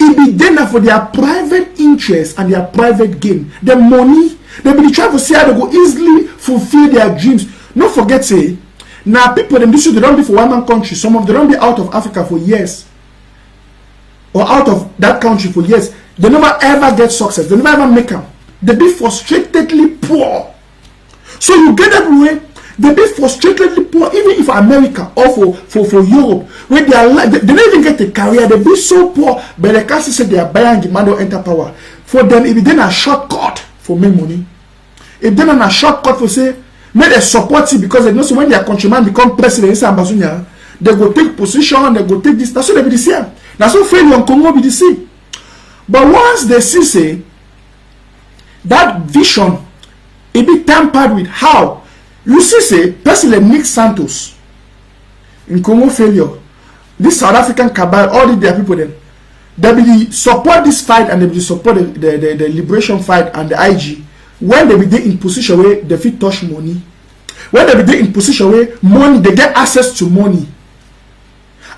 it be then for their private interest and their private gain. The money, they be trying to see how they go easily fulfill their dreams. Don't forget say, now people in this they don't be for one man country. Some of them don't be out of Africa for years. Or out of that country for years. They never ever get success. They never ever make them. They be frustratedly poor. So you get everywhere. They be frustratedly poor. Even if America or for Europe, where they are like they don't even get a career. They be so poor, but they can't say they are buying demand or enter power. For them, if then a shortcut for make money. If then a shortcut for say may they support it because they know so when their countrymen become president in Ambazonia, they go take position, they go take this. That's what they be the same. That's what failure in Congo be the same. But once they see say that vision, it be tampered with. How? You see say person like Nick Santos in Congo failure, this South African cabal, all their people them, they be support this fight and they be support the liberation fight and the IG. When they be there in position where they fit touch money, when they be there in position where money, they get access to money.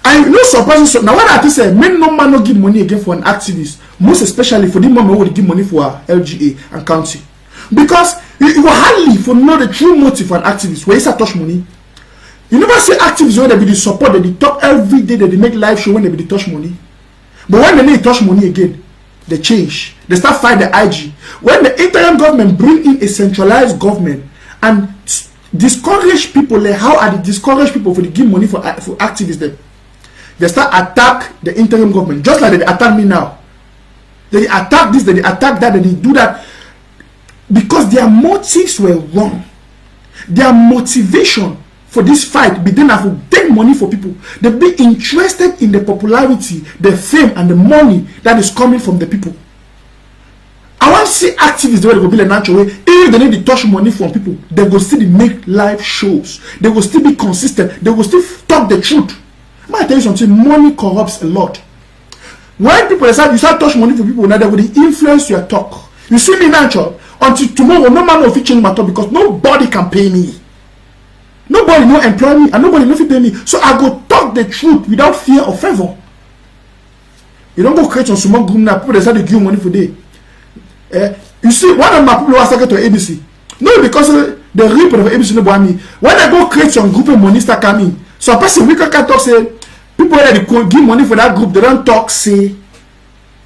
And you know, surprising. So now, what I say, men no man no give money again for an activist, most especially for the moment who give money for LGA and county, because you will hardly for know the true motive for an activist where it's a touch money. You never see activists where they be the support, they talk every day, that they make live show when they be the touch money, but when they need touch money again, they change. They start fight the IG. When the interim government bring in a centralized government and discourage people, like how are they discourage people for the give money for activists? They start attack the interim government, just like they attack me now. They attack this, they attack that, they do that, because their motives were wrong. Their motivation for this fight be then to take money for people. They be interested in the popularity, the fame, and the money that is coming from the people. I want to see activists the way they go be like natural way. If they need to touch money from people, they will still make live shows. They will still be consistent. They will still talk the truth. I tell you something, money corrupts a lot. When people decide you start touch money for people, now they will influence your talk. You see me natural until tomorrow, no man will change my talk because nobody can pay me. Nobody no employ me and nobody no fit pay me. So I go talk the truth without fear or favor. You don't go create some small group now. People decide to give money for day. You see, one of my people was talking to ABC. No, because the report of ABC no buy me. When I go create some group of money start coming. So a person we can talk say people that give money for that group, they don't talk say.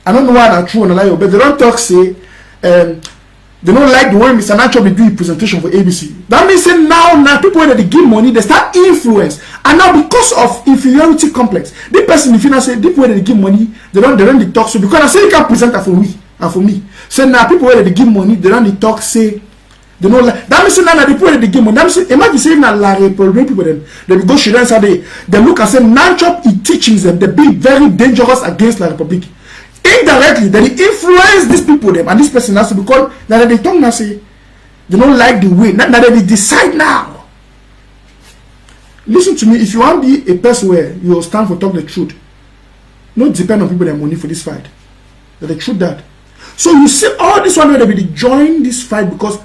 I don't know why that's true or not, but they don't talk say. They don't like the way Mr. Nacho be doing presentation for ABC. That means say now people that they give money, they start influence. And now because of inferiority complex, the person if you say the people that they give money, they don't talk so because I say you can present that for me and for me. So now people that they give money, they don't talk say they don't like that means say now the people that they give money. That means imagine saying that like people them they go shit and say they look and say Nacho he teachings them they be very dangerous against the Republic. Indirectly, they influence these people them and this person has to be called that they talk now say They don't like the way. Now they decide now. Listen to me. If you want to be a person where you will stand for talk the truth, not depend on people that have money for this fight. That the truth that. So you see all this one where they will join this fight because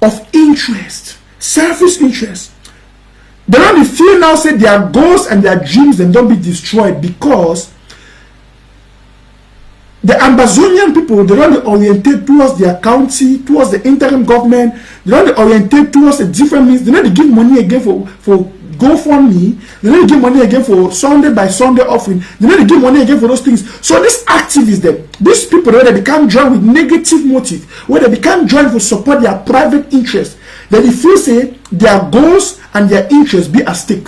of interest, selfish interest. They don't feel now say their goals and their dreams and don't be destroyed because the Ambazonian people, they don't orientate towards their county, towards the interim government. They don't orientate towards a different means. They don't give money again for GoFundMe. They don't give money again for Sunday by Sunday offering. They don't give money again for those things. So these activists, these people, where they can't join with negative motive, where they can't join to support their private interest, then if you say their goals and their interests be at stake.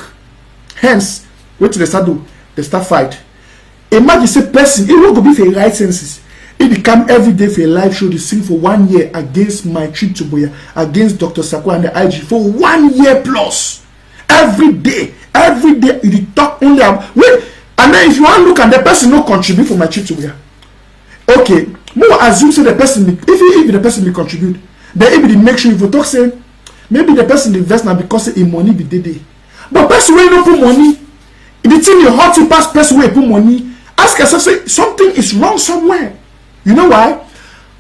Hence, what do they start do? They start fight. Imagine say person, it will go be for licenses. It become every day for a live show. They sing for 1 year against my trip to Boya, against Dr. Sako and the IG for 1 year plus. Every day, you talk only wait, and then if you want to look at the person no contribute for my trip to Boya. Okay, more assume say the person if the person will contribute, then if they make sure if you talk say maybe the person invest now because the money be day. But person will not put money. The thing you hot to pass person will put money. Ask yourself, say something is wrong somewhere. You know why?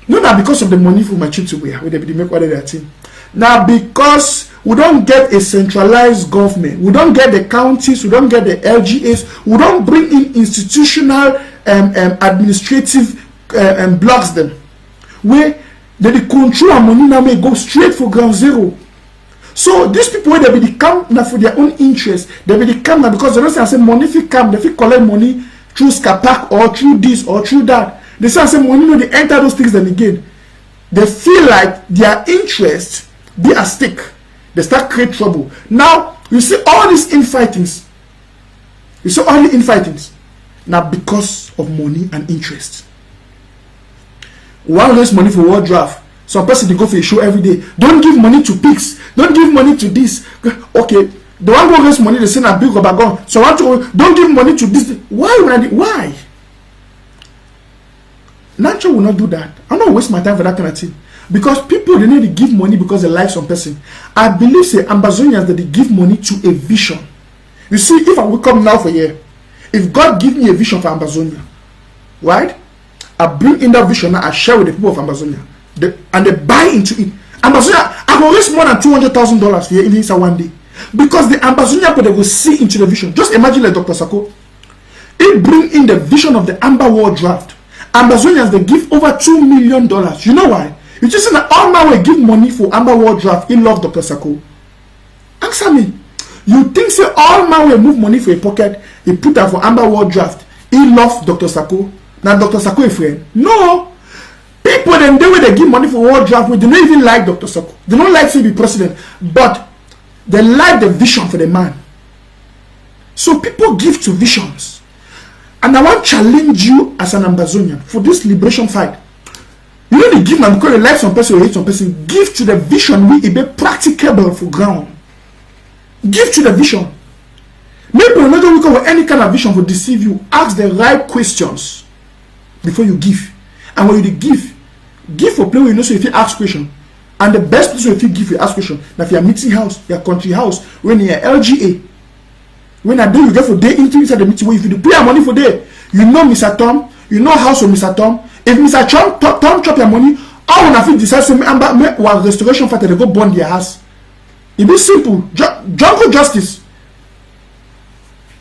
Not that because of the money for my trip to where they make what they're thing. Now because we don't get a centralized government, we don't get the counties, we don't get the LGAs, we don't bring in institutional administrative blocks them where they control our money now may go straight for ground zero. So these people where they become now for their own interest, they become now because they don't say money if you come, they if collect money through Scapac or through this or through that. They say money no they enter those things then again. They feel like their interest be at stake. They start create trouble. Now you see all these infightings. You see all the infightings. Now because of money and interest. One raise money for world draft. Some person they go for a show every day. Don't give money to pigs. Don't give money to this. Okay. The one who raise money, they say a big rubber gun. So don't give money to this. Why? Nature will not do that. I'm not waste my time for that kind of thing. Because people they need to give money because they like some person. I believe say Ambazonians that they give money to a vision. You see, if I will come now for here, if God give me a vision for Ambazonia, right? I bring in that vision now, I share with the people of Ambazonia. And they buy into it. Ambazonia, I will raise more than $200,000 for here in inside one day. Because the Ambazonian people they will see into the vision. Just imagine like Dr. Sako. He bring in the vision of the Amber World Draft. Ambazonians they give over $2 million. You know why? You just say that all my way give money for Amber World Draft. He love Dr. Sako. Answer me. You think say all my way move money for a pocket, he put that for Amber World Draft. He love Dr. Sako. Now Dr. Sako a friend. No. People then they way they give money for World Draft, they don't even like Dr. Sako. They don't like to be president. But they like the vision for the man. So people give to visions. And I want to challenge you as an Ambazonian for this liberation fight. You don't need to give man because you like some person or hate some person. Give to the vision we be practicable for ground. Give to the vision. Maybe another week with any kind of vision will deceive you. Ask the right questions before you give. And when you give for play where you know so if you ask question. And the best place if you give you ask question. Now if you're meeting house, your country house, when you're LGA, when I do you get for day into inside the meeting where if you do pay your money for day, you know Mr. Tom, you know house of Mr. Tom. If Mr. Tom chop your money, all when I feel decide to make one restoration fighter they go burn their house. It be simple. Jungle justice.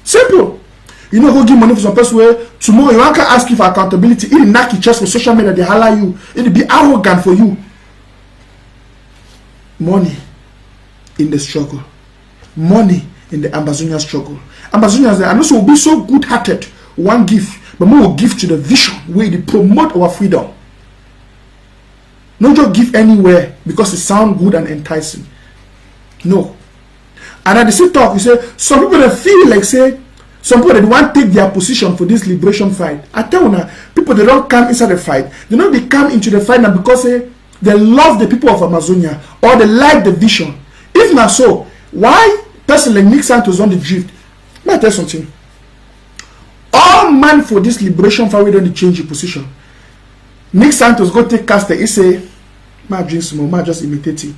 Simple. You know go give money for some person where tomorrow you want to ask you for accountability. It knock your chest for social media, they holler you. It'll be arrogant for you. Money in the struggle. Money in the Ambazonian struggle. Ambazonians and also will be so good hearted. One gift, but more will give to the vision where they promote our freedom. Not just give anywhere because it sounds good and enticing. No. And at the same talk, you say some people that feel like say some people that want to take their position for this liberation fight. I tell you now, people they don't come inside the fight. They don't they come into the fight now because they love the people of Amazonia or they like the vision. If not so, why person like Nick Santos on the drift? Let me tell you something. All man for this liberation fight we don't change your position. Nick Santos go take caster. He say Ma drink small, ma just imitate it.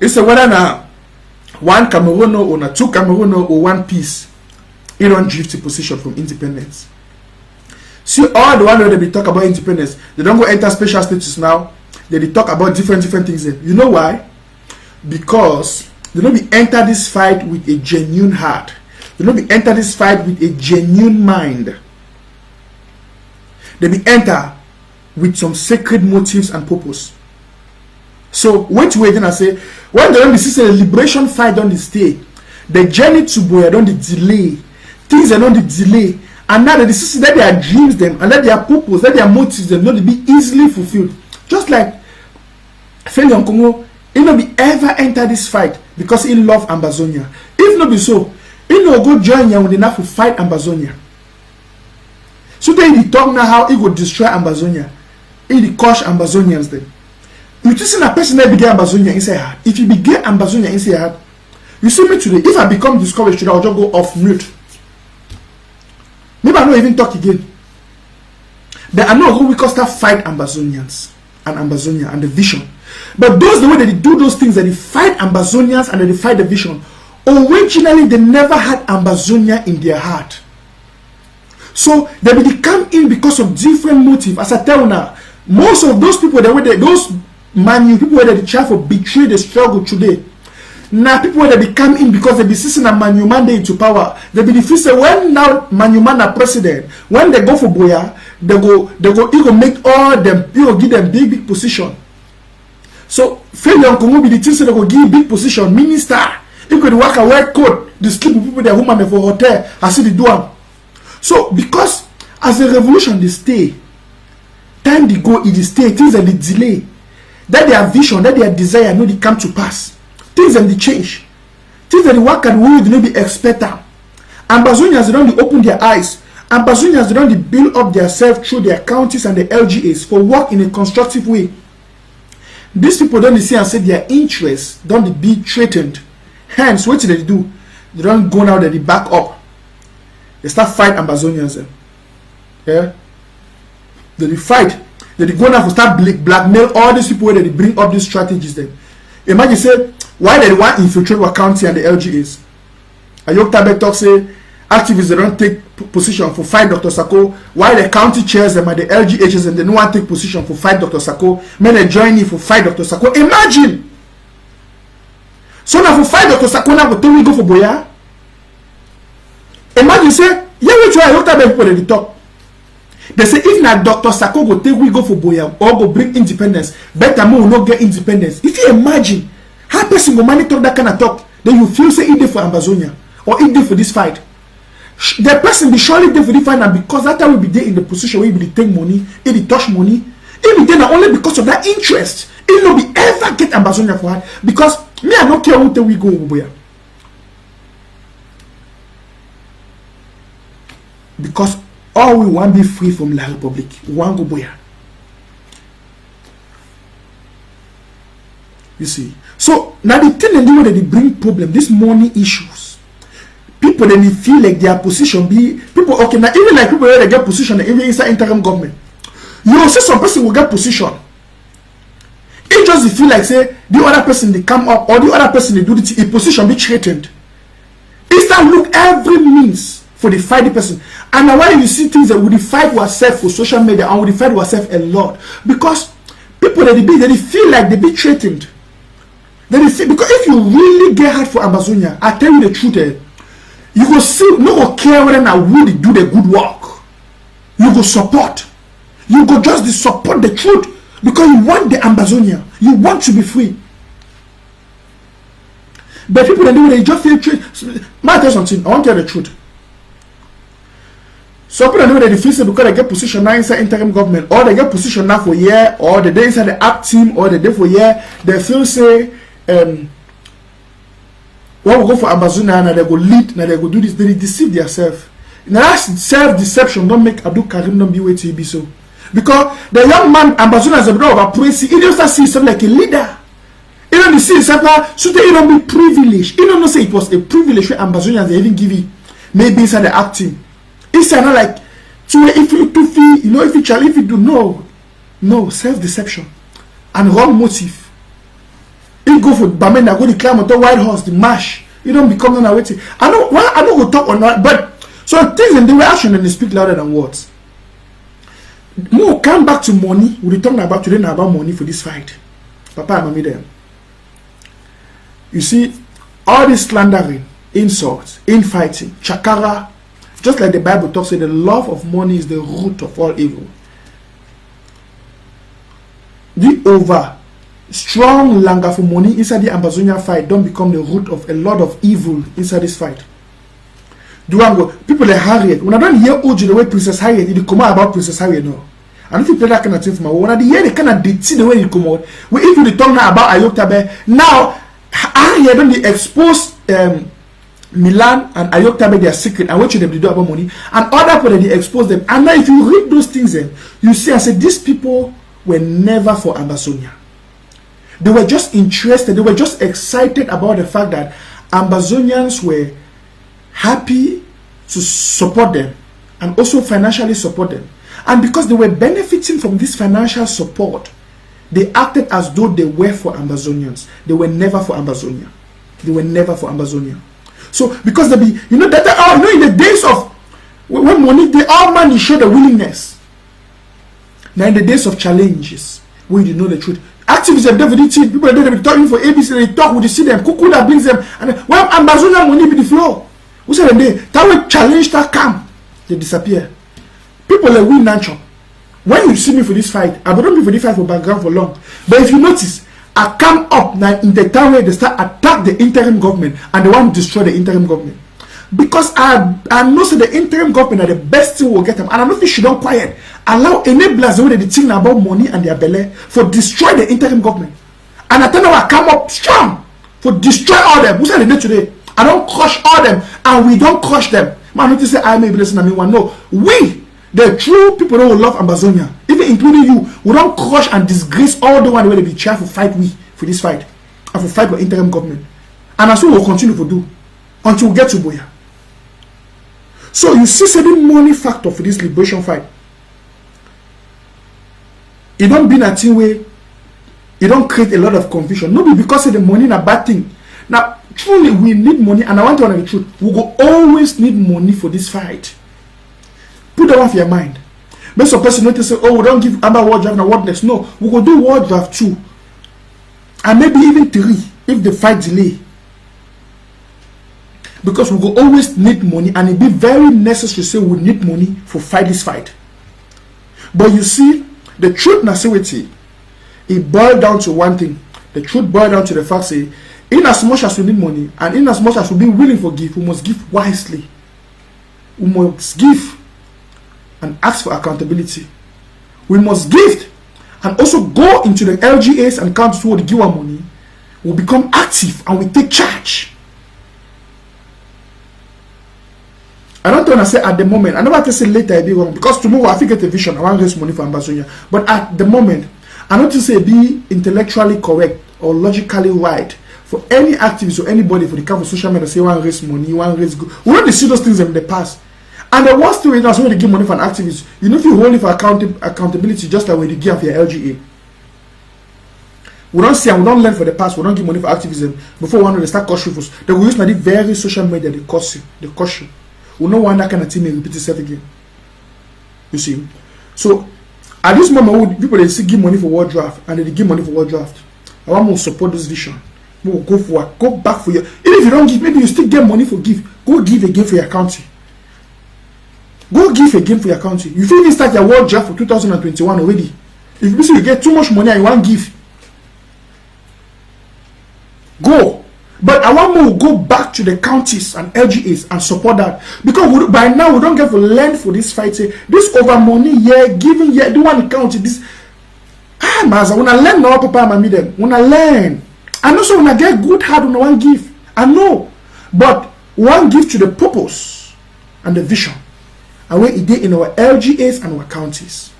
It's a whether now one Cameroon or two Cameroon or one piece, it don't drift to position from independence. See all the one where they talk about independence, they don't go enter special status now. They talk about different things. You know why? Because they don't be enter this fight with a genuine heart. They don't be enter this fight with a genuine mind. They be enter with some sacred motives and purpose. So wait then I say when they don't see a liberation fight on the stay, the journey to Boya don't delay, things are not the delay, and now they see that their dreams them and that their purpose, that their motives them not be easily fulfilled. Just like Feli Congo, he no be ever enter this fight because he love Ambazonian. If not be so, he no go join you when enough to fight Ambazonian. So then he talk now how he go destroy Ambazonian. He crush Ambazonians then. You just see a person that began Ambazonian inside heart. If you begin Ambazonian inside heart, you see me today. If I become discouraged today, I'll just go off mute. Maybe I don't even talk again. Then I know who we can start fight Ambazonians and Ambazonia and the vision. But those the way that they do those things, that they fight Ambazonians and that they fight the vision, originally they never had Ambazonia in their heart. So they come in because of different motives. As I tell you now, most of those people that were those people that they try to betray the struggle today. Now people that they come in because they be sitting a Manuman into power. They be the when now Manuman are president, when they go for Boya, they go make all them, give them big position. So failure Congo be the things that they go give big position, minister. You could work a white coat, the sleep with people that woman for hotel, I see the door. So because as the revolution they stay, time they go, it is stay, things and they delay. That their vision, that their desire, no, they come to pass. Things and they change. Things that they work and we do not be expected. Ambazonians, they don't open their eyes. Ambazonians, they don't build up themselves through their counties and the LGAs for work in a constructive way. These people don't see and say their interests don't be threatened. Hence, what do they do? They don't go now that they back up. They start fight Ambazonians. Yeah? They fight. They go now to start blackmail all these people where they bring up these strategies then. Imagine say why they want infiltrate our county and the LGAs. Ayok Tabe talk say activists they don't take position for fight Dr. Sako. Why the county chairs them and the LGHs and they don't want to take position for fight Dr. Sako. Men they join in for fight Dr. Sako. Imagine. So now for fight Dr. Sako now we go for Boya. Imagine say yeah we try Ayok Tabe people they talk. They say if na Dr. Sako go take we go for Boya or go bring independence, better we will not get independence. If you imagine how person go monitor that kind of talk, then you feel say it there for Ambazonia or it there for this fight. The person be surely there for the fight, and because that time will be there in the position where he will take money, he will touch money, he will there only because of that interest. He will be ever get Ambazonia for that because me I don't care who take we go for Boya. Because all we want be free from La Republic. We want go Boya. You see. So now the thing they do that they bring problem, these money issues. People then they feel like their position be people okay now even like people where they get position even inside interim government. You will see some person will get position. It just feel like say the other person they come up or the other person they do the position be threatened. Instead look every means for the fight the person. And now why you see things that we fight ourselves for social media and we fight ourselves a lot. Because people that they feel like they be threatened. They feel, because if you really get hard for Ambazonia, I tell you the truth, you go see no go care whether I really do the good work. You go support. You go just support the truth because you want the Ambazonia. You want to be free. But people that do they just feel threatened. May I tell you something? I want to tell the truth. So people know that they feel because they get position now inside interim government, or they get position now for a year, or they inside the act team, or they for a year, they feel say when we go for Ambazonia and they go lead, and they go do this, they deceive themselves. Now that self-deception don't make Abdul Karim not be where to be so. Because the young man Ambazonia is a bit of a praise, he don't see himself like a leader. He don't see himself so he don't be privileged. He don't know say it was a privilege where Ambazonians they even give it maybe inside the act team. It's not like So if you do no self-deception and wrong motive. You go for Bamenda, go to climb on the White Horse, the mash. You don't become an awaiting. I don't go talk on that, but so things in the way action and they speak louder than words. More come back to money. We're talking about today now about money for this fight. Papa and mommy them. You see, all this slandering, insults, infighting, chakara, just like the Bible talks, the love of money is the root of all evil. The over strong longer for money inside the Ambazonian fight don't become the root of a lot of evil inside this fight. People like Harriet, when I don't hear OG the way Princess Harriet, it come out about Princess Harriet, no. And if you play that kind of thing for my when I hear they kind of dirty the way it come out, we if you talk now about Ayoktabe, now Harriet don't expose Milan and Ayoktabe their secret and what should they do about money, and other people they expose them. And now if you read those things then, you see I said these people were never for Ambazonia. They were just interested, they were just excited about the fact that Ambazonians were happy to support them and also financially support them. And because they were benefiting from this financial support, they acted as though they were for Ambazonians. They were never for Ambazonia. They were never for Ambazonia. So because in the days of when money, they all money show the willingness. Now in the days of challenges, where you know the truth. Activism, people they be talking for ABC, they talk, we see them, cuckoo that brings them, and when Ambazonian money be the flow. We say that will challenge that camp, they disappear. People like we natural. When you see me for this fight, I don't be for this fight for background for long. But if you notice, I come up now in the time where they start attack the interim government and they want to destroy the interim government. Because I know so the interim government are the best thing will get them. And I don't think she don't quiet. Allow enablers the way they think about money and their belly for destroy the interim government. And I tell you I come up strong for destroy all them. Who said they did today? I don't crush all them and we don't crush them. Man, not to say I may be listening to me one. No. We, the true people who love Ambazonia, even including you, we don't crush and disgrace all the one where they be trying to fight we for this fight. And for fight with interim government. And that's what we'll continue to do until we get to Boya. So you see certain money factor for this liberation fight. It don't be a thing where it don't create a lot of confusion. Not because of the money is a bad thing. Now, truly we need money, and I want to know the truth. We will always need money for this fight. Put that off your mind. Make some person not to say, oh, we don't give Amber war draft and what next. No, we will do war draft 2. And maybe even 3 if the fight delay. Because we will always need money, and it be very necessary to say we need money for fight this fight. But you see, the truth nasivity, it boiled down to one thing. The truth boiled down to the fact say, in as much as we need money, and in as much as we be willing for give, we must give wisely. We must give and ask for accountability. We must give and also go into the LGAs and countries who give our money. We become active and we take charge. I don't want to say at the moment. I never want to say later I be wrong, because tomorrow I think get a vision. I want to raise money for Ambazonia. But at the moment, I don't want to say be intellectually correct or logically right for any activist or anybody for the kind of social media say want to raise money, want to raise good. We don't see those things in the past. And the worst thing is now when they give money for an activist, you know, if you hold it for accountability just like when you give for your LGA. We don't see and we don't learn for the past. We don't give money for activism before one of the start caution for us. They will use the very social media they caution. We don't want that kind of thing to repeat itself again. You see? So at this moment, people they see give money for war draft and they give money for war draft. I want to support this vision. We will go for it. Go back for your. Even if you don't give, maybe you still get money for give. Go give again for your country. Go give again for your country. You feel even start your war draft for 2021 already. If you see you get too much money and you want to give, go. But I want more go back to the counties and LGAs and support that, because by now we don't get to learn for this fight. Say this over money, yeah, giving, yeah, do one county this. Maza, when I learn now, Papa, Mami, them when I learn, and also when I get good heart when I want give, I know, but one give to the purpose and the vision, and where it did in our LGAs and our counties.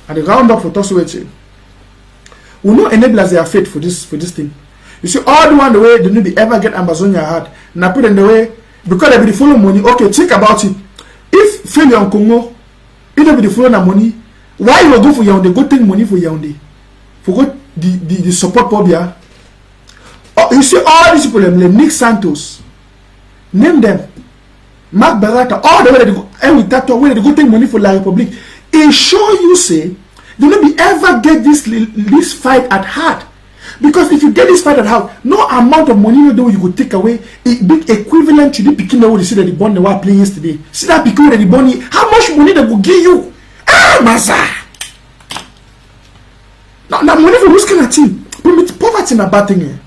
And the roundup for Tosueche, we know enablers they are fit for this thing. You see, all the one the way they ever get Ambazonia hard. Now put in the way, because they be follow money. Okay, think about it. If failure in Congo, it will be the flow na money. Why you go for Yaoundé? Go take money for Yaoundé. For go the support Pobia. Oh, you see all these people, like Nick Santos, name them, Mark Barata, all the way they go, and with that way they go take money for La Republique. It show you say, do not be ever get this fight at heart. Because if you get this fight at heart, no amount of money you could take away, it be equivalent to the picking that you see that the bond they were playing yesterday. See that picking that the bond, how much money they will give you? Ah, Maza! Now money for who's kind of team? Poverty in a bad thing.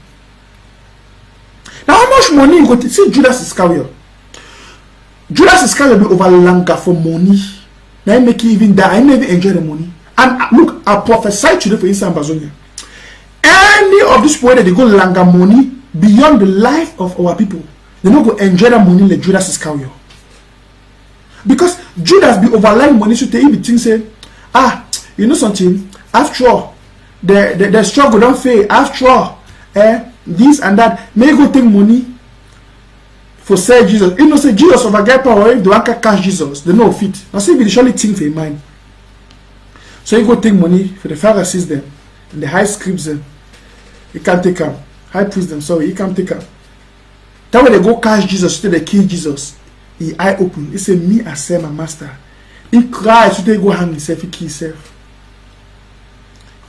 Now how much money you got to see Judas Iscariot? Judas Iscariot be over longer for money. Now I make you even die. I never enjoy the money. And look, I prophesy today for instance Ambazonian. Any of this way that they go longer money beyond the life of our people, they not go enjoy that money like Judas Iscariot. Because Judas be overlying money so they even think say, you know something, after all, the struggle don't fail, after all, this and that, may go take money for say Jesus. You know say Jesus over get power, if they want to catch Jesus, they know fit. Now say be the surely think for a mind. So you go take money for the Pharisees them, and the high scribes them. You can't take them. High priest them, sorry, you can't take them. That way they go catch Jesus, so they kill Jesus. He eye open. He say, me I say my master. He cries, so they go hang himself, he kill himself.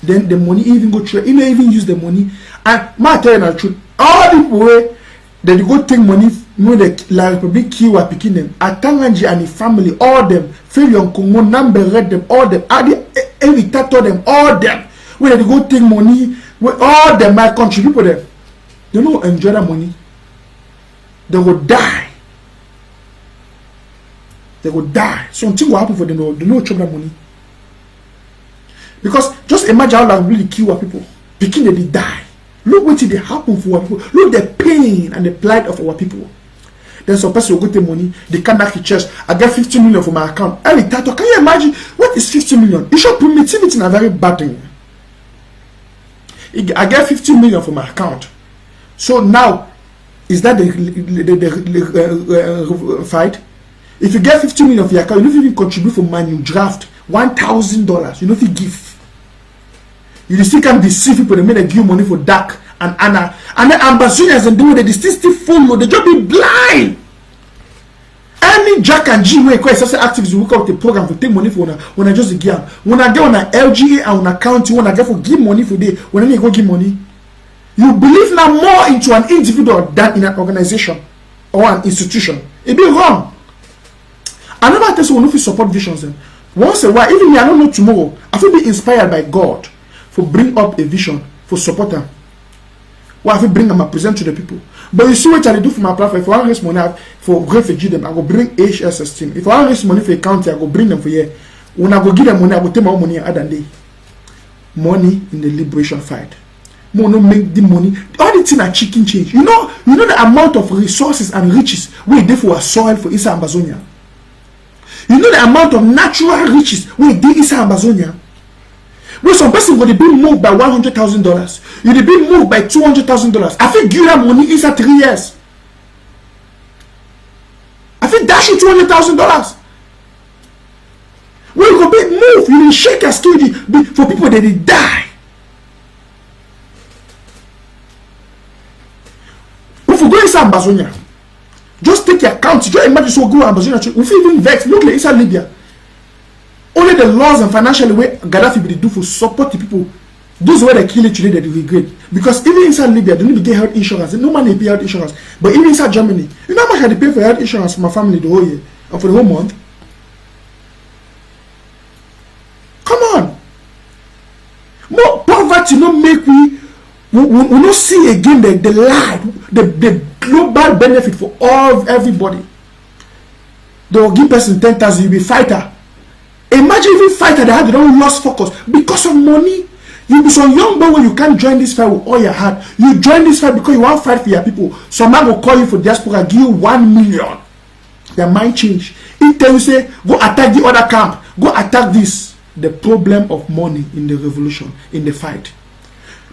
Then the money even go through. He may even use the money. And my tell you the truth, all the way that they go take money, you know, the La Republique kill what picking them. Atanganji and his family, all them, failure Congo, number read them, all them, every tattoo them, all them. When they go take money, all them might contribute for them. They don't enjoy that money. They will die. They will die. Something will happen for them. They don't chop that money. Because just imagine how that really kill our people. Picking they die. Look what they happen for our people. Look the pain and the plight of our people. Then some person will go take money. They come back to church. I get 50 million from my account. Every tattoo. Can you imagine what is 50 million? It shows primitivity in a very bad thing. I get 50 million from my account. So now, is that the fight? If you get 50 million for your account, you don't even contribute for money. You draft $1,000. You don't even give. You still can deceive people. They make them give money for dark and Anna. And then Ambazonians and do it. They still follow. They just be blind. Any Jack and G way quite such activities work out the program for take money for when I just give. When I get on a LGA and on a county, when I get for give money for day, when I go give money, you believe now more into an individual than in an organization or an institution. It be wrong. Another person will not support visions then. Once a while, even me, I don't know tomorrow, I will be inspired by God for bring up a vision for support them. What I will bring them and present to the people. But you see what I do for my platform. If I want to raise money for refugee them, I go bring HSS team. If I want to raise money for a county, I go bring them for here. When I go give them money, I go take my own money other day. Money in the liberation fight. More no make the money. All the things are chicken change. You know the amount of resources and riches we dey for our soil for East Ambazonia. You know the amount of natural riches we dey East Ambazonia. When some person will be moved by $100,000, you'll be moved by $200,000. I think give that money inside 3 years. I think dash you $200,000. When you go be moved, you will shake your skin for people that they die. If you go inside Ambazonia, just take your account. Just imagine so go Ambazonia. If you even vex, look like inside Libya. Only the laws and financial way Gaddafi will do for support the people. Those who they kill it today, they regret. Because even inside Libya, they need to get health insurance. No money pay health insurance. But even inside Germany, you know how much I pay for health insurance for my family the whole year and for the whole month? Come on. More poverty not make we not see again the life, the global benefit for everybody. They will give person 10,000, you'll be fighter. Imagine even fighter that they don't lose focus because of money. You be so young boy when you can't join this fight with all your heart. You join this fight because you want to fight for your people. Some man will call you for diaspora, give you 1 million. Their mind change. He tell you say, go attack the other camp. Go attack this. The problem of money in the revolution, in the fight.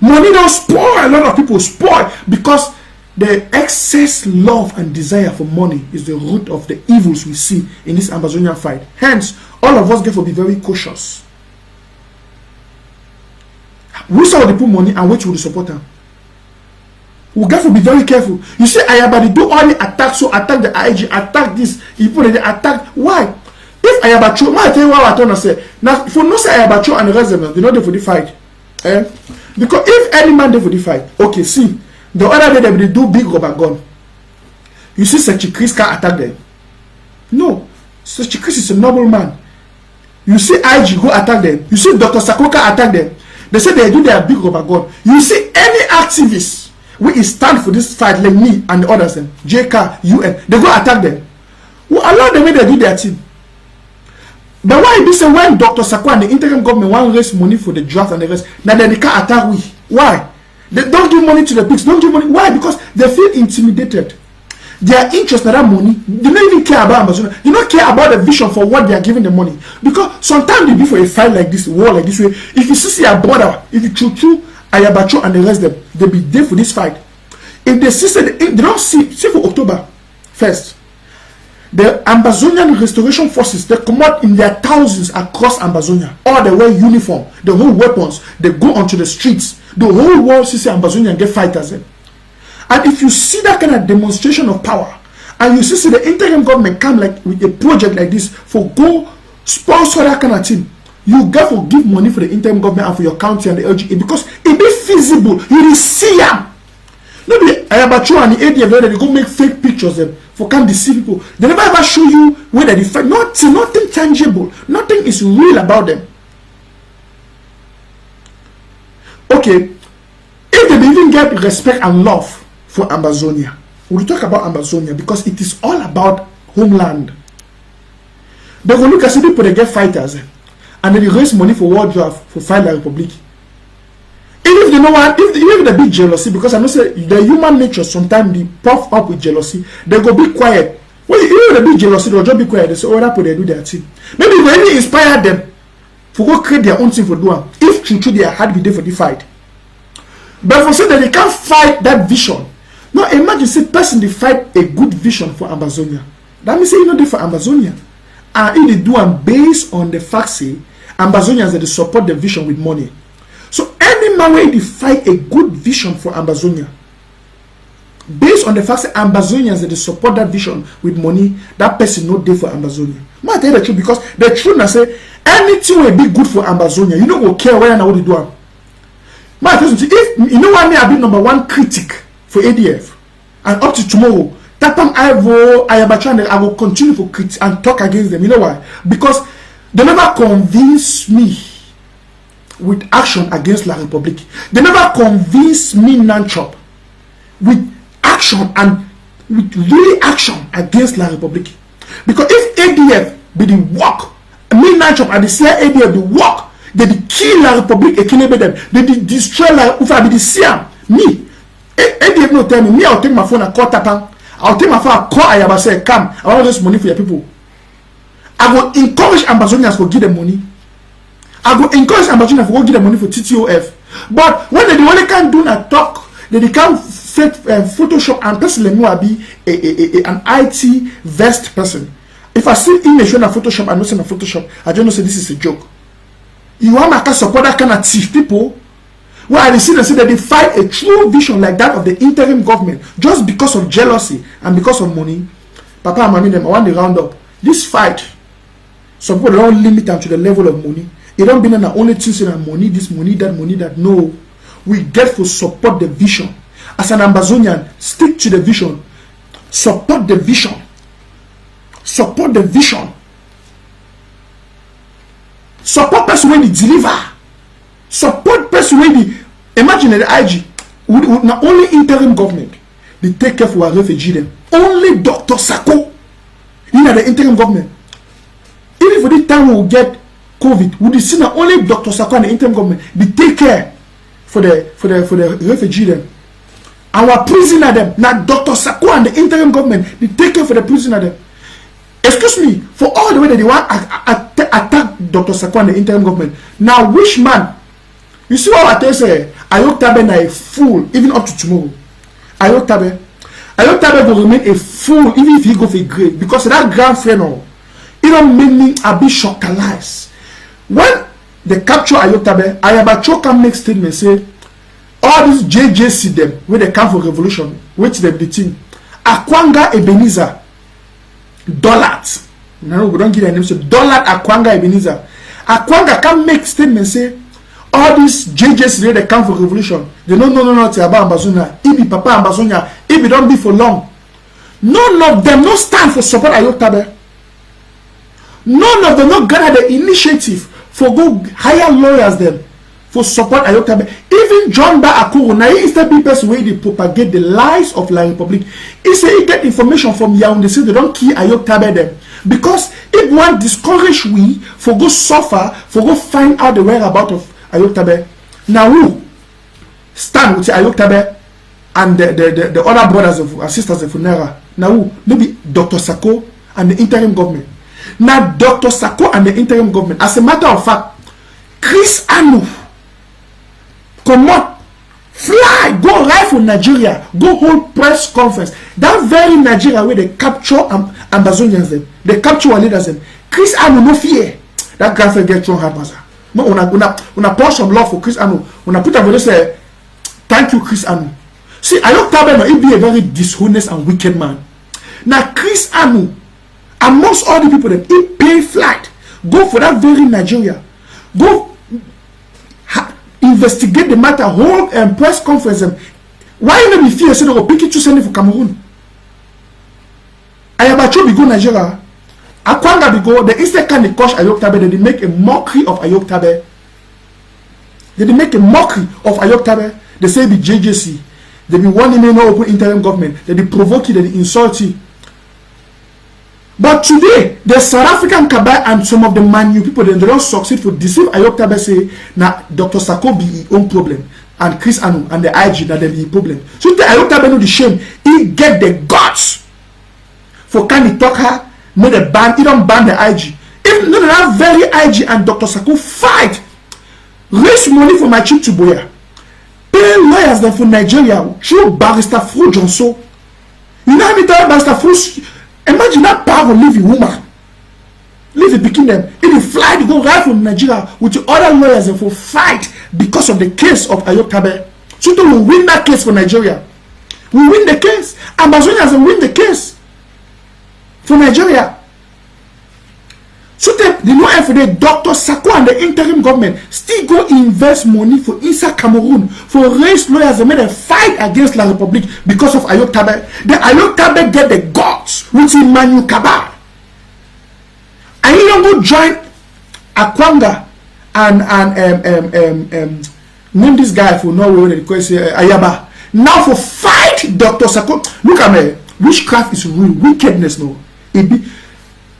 Money don't spoil. A lot of people spoil because The excess love and desire for money is the root of the evils we see in this Ambazonian fight. Hence, all of us get to be very cautious. We saw they put money and which will support them. We got to be very careful. You see, Ayaba do all the attacks, so attack the IG, attack this, you put it, attack. Why? If Ayabacho, I tell you what I want to say. Now, for no say Ayabacho and the rest of them, they know they for the fight. Because if any man they for the fight, okay, see, the other day they do big rubber gun. You see, Sechi Chris can attack them. No, Sechi Chris is a noble man. You see, IG go attack them. You see, Dr. Sakoka attack them. They say they do their big rubber gun. You see, any activist we stand for this fight like me and the others, them, JK, UN, they go attack them. We allow them when they do their thing. But why be say when Dr. Sakwa and the interim government want to raise money for the draft and the rest, now they can't attack we? Why? They don't give money to the pigs. Don't give money. Why? Because they feel intimidated. Their interest in that money, they don't even care about Amazon. They don't care about the vision for what they are giving the money. Because sometimes they be for a fight like this, a war like this way. If you see a border, if you choo Ayabacho and the rest of them, they be there for this fight. If they see, they don't see for October 1st, the Ambazonian restoration forces, they come out in their thousands across Ambazonia. All they wear uniform, the whole weapons, they go onto the streets. The whole world sees Ambazonian get fighters. And if you see that kind of demonstration of power, and you see the interim government come like with a project like this for go sponsor that kind of thing, you got to give money for the interim government and for your county and the LGA because it be feasible. You will see them. Maybe Ayabacho and the ADF they go make fake pictures them for come deceive people. They never ever show you where they fight. Nothing tangible. Nothing is real about them. Okay, if they even get respect and love for Ambazonia, we'll talk about Ambazonia because it is all about homeland. They will look at some people they get fighters and then they raise money for war draft for fight la Republic. Even if they know what, if they be jealousy, because I know say the human nature sometimes they puff up with jealousy, they go be quiet. Well, even if they be jealousy, they'll just be quiet. They say, oh, that they do their thing. Maybe we really inspire them for go create their own thing for doing. If true they are hard be there for the fight. But for say that they can't fight that vision. Now imagine say person they fight a good vision for Ambazonia. That means say you know they for Ambazonia. And if they do and based on the fact say Ambazonians that they support the vision with money. So any man where they fight a good vision for Ambazonia, based on the fact that Ambazonians that they support that vision with money, that person not there for Ambazonia. I tell you the truth because the truth now say anything will be good for Ambazonia. You don't go care where and what they do. If you know why me I be number one critic for ADF, and up to tomorrow, Tapam Ivo, Ayabacho, I will continue to critique and talk against them. You know why? Because they never convince me with action against La Republique. They never convince me non-chop with action and with really action against La Republique. Because if ADF be the work, me non-chop and the CIA ADF the work, they be kill La Republique and kill them. They be destroy La Republique. Be the Siam. Me. ADF no tell me. I'll take my phone and call Tapan. I'll take my phone and call Ayaba say, come. I want this money for your people. I will encourage Ambazonians to give them money. I will encourage Ambazonians to go give them money for TTOF. But when they only can do not talk, they can't fit Photoshop and personally me be an IT vest person. If I see image on a Photoshop and not send a Photoshop, I don't know say this is a joke. You want to support that kind of thief people? Well, I see them say that they fight a true vision like that of the interim government just because of jealousy and because of money. Papa and mommy them, I want to round up. This fight, some people don't limit them to the level of money. It don't be the only thing saying money, this money, that money, that. No. We get to support the vision. As an Ambazonian, stick to the vision. Support the vision. Support the vision. Support person when they deliver. Support person when they imagine the IG with not only interim government they take care for a refugee them. Only Dr. Sako in the interim government. Even for this time we will get COVID, would you see not only Dr. Sako and the interim government they take care for the refugee them. Our prisoner them. Now Dr. Sako and the interim government they take care for the prisoner them. Excuse me, for all the way that they want attack Dr. Sako and the interim government. Now which man? You see what I tell you say, Ayok Taben are a fool even up to tomorrow. Ayotabe. Ayotabe will remain a fool even if he go for a grave, because that grand friend, it don't make me a bit shockalized. When they capture Ayotabe, Ayabacho can make statement say, all these JJC them, when they come for revolution, which them the thing, Akwanga Ebenezer, Dollat. No, we don't give their name, so Dollat Akwanga Ebenezer. Akwanga can make statement say, all these JJs they come for revolution. They don't know nothing about Ambazonian. If be Papa Ambazonian, if it don't be for long. None of them no stand for support Ayotabe. None of them no gather the initiative for go hire lawyers them for support Ayotabe. Even John Ba Akuru, now he is the person where they propagate the lies of La Republic. He say he get information from Yaoundé, say they don't kill Ayotabe them. Because if one discourage we for go suffer, for go find out the whereabouts of Ayotabe, now who stand with Ayotabe and the other brothers and sisters of Funera? Now who? Maybe Dr. Sako and the interim government. Now Dr. Sako and the interim government, as a matter of fact, Chris Anu come on, fly, go right from Nigeria, go hold press conference. That very Nigeria where they capture Ambazonians them, they capture our leaders them. Chris Anu no fear. That guy will get thrown hard, master. No, una pour some love for Chris Anu. Una put a say, thank you, Chris Anu. See, Ayotabe no, he be a very dishonest and wicked man. Now, Chris Anu, amongst all the people, he pay flight, go for that very Nigeria, go investigate the matter, hold press conference. Why you not be fear? Say they go pick it to send it for Cameroon. Ayabacho be go Nigeria. Akwanga be go. The instead can they coach Ayotabe. They make a mockery of Ayotabe. They make a mockery of Ayotabe. They say be JJC. They be warning me no open interim government. They be provoking. They be insulting. But today, the South African cabal and some of the Manu people, they don't succeed for deceive Ayotabe say, now Dr. Sako be his own problem. And Chris Anu and the IG, that they be his problem. So the Ayotabe know the shame. He get the guts. For can he talk her, no the ban, he don't ban the IG. If no that very IG and Dr. Sako fight, raise money for my chip to Boya. Pay lawyers them for Nigeria, through Barrister Fru Johnson. You know how many times Barrister Fru... Imagine that power leave a woman, leave a picking them. If you fly to go right from Nigeria with the other lawyers and for fight because of the case of Ayotabe. So we win that case for Nigeria. We win the case. Ambazonians will win the case for Nigeria. So the no for the Dr. Sako and the interim government still go invest money for inside Cameroon for raise lawyers and make a fight against La Republic because of Ayotabe. The Ayotabe get the guts with Emmanuel Cabal. And he don't go join Akwanga and name this guy for Norway they call Ayaba. Now for fight Dr. Sako. Look at me. Witchcraft is real. Wickedness no. It be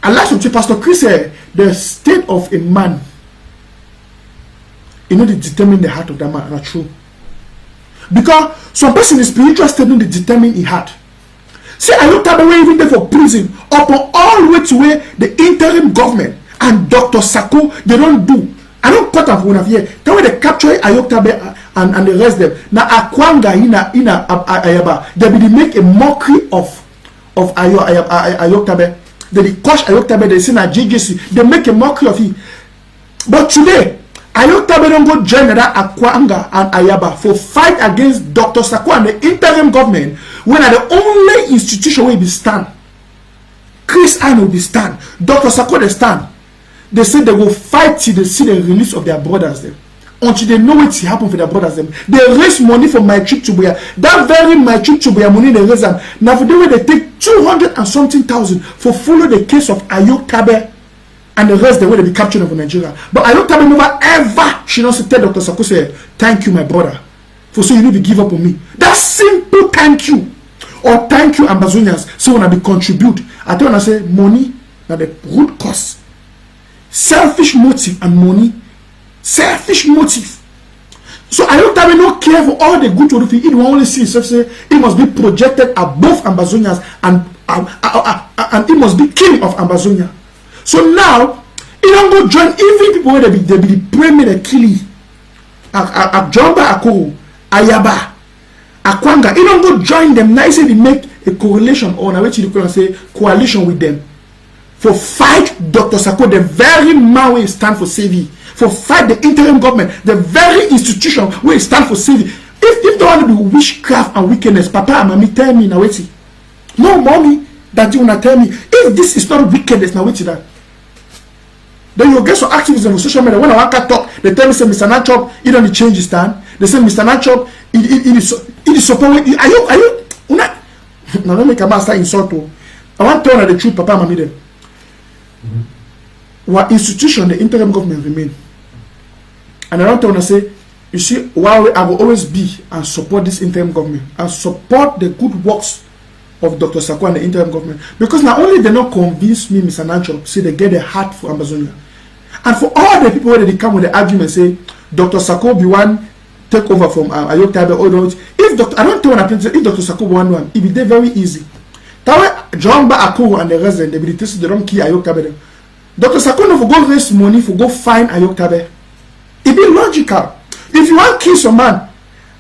and last of Pastor Chris said, the state of a man, you know, they determine the heart of that man. Not true. Because some person in spiritual state don't determine his heart. See, I looked at the way even there for prison, upon all the way to where the interim government and Dr. Sako, they don't do. I don't cut off one of here. That way they capture Ayotabe and the rest them. Now Akwanga in Ayaba, they make a mockery of Ayotabe. They crush Ayotabe, they say na JJC, they make a mockery of it. But today, Ayotabe don't go join that Akwanga and Ayaba for fight against Dr. Sako and the interim government when are the only institution where we stand. Chris Anne will be stand. Dr. Sako they stand. They say they will fight till they see the release of their brothers them. Until they know what happened for their brothers them. They raise money for my trip to Boya. That very my trip to Boya money they raise them. Now for the way they take 200 and something thousand for follow the case of Ayotabe and the rest the way they be captured over Nigeria. But Ayotabe never ever she not tell Dr. Sako say thank you my brother for so you need to give up on me. That simple thank you or thank you Ambazonians so when I be contribute. I don't want to say money now the root cause. Selfish motive and money. Selfish motive. So Ayotabe not care for all the good to do. He only see himself say it must be projected above Ambazonians and it must be king of Ambazonia. So now he don't go join even people where they be pray me the killing. Jomba Akuru, Ayaba, Akwanga, he don't go join them. Now he say they make a correlation or now you say coalition with them for fight Dr. Sako, the very man where he stand for saving, for fight the interim government, the very institution where he stand for saving. If there want to be witchcraft and wickedness, Papa and Mommy tell me now wait. No, Mommy, that you wanna tell me. If this is not wickedness, now wait that. Then you get some activism on social media. When I want to talk, they tell me say Mr. Nachop, he don't change his stand. They say Mr. Nachop, it is support. Are you? Now don't make a master insult. I want to tell the truth, Papa and Mommy them. What institution the interim government remain, and I don't want to say. You see, while I will always be and support this interim government and support the good works of Dr. Sako and the interim government, because not only they not convince me, Mr. Nacho, say they get a heart for Ambazonia, and for all the people where they come with the argument say Dr. Sako be one take over from Ayok Tabe or if Dr. I don't tell what if Dr. Sako one, it be there very easy. That way, John Ba Akuru and the resident they be tested, they don't kill Ayok Tabe. Dr. Sako no for go raise money for go find Ayok Tabe. It be logical. If you want to kill some man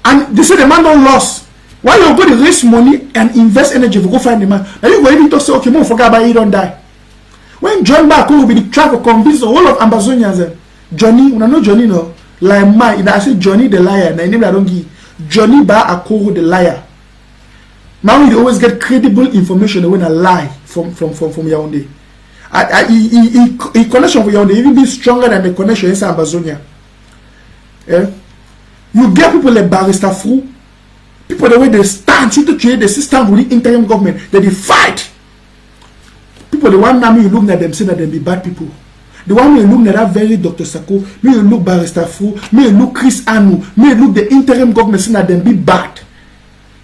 and they say the man don't lost, why you go to raise money and invest energy for go find the man? Now you go even to say, okay, more forget about he don't die. When John Back will be trying to convince the whole of Ambazonians, Johnny, when I know Johnny no, like my, I say Johnny the liar, and I name I don't give Johnny Ba Akuru the liar. Now you always get credible information when I lie from Yaoundé. He connection with Yaoundé even be stronger than the connection inside Ambazonia. Yeah? You get people like Barrister Fou, people the way they stand to create the system with the interim government, that they fight. People the one now you look at them say that they be bad people. The one you look at that very Dr. Sako, me you look Barrister Fou, me you look Chris Anu, me you look the interim government say that them be bad.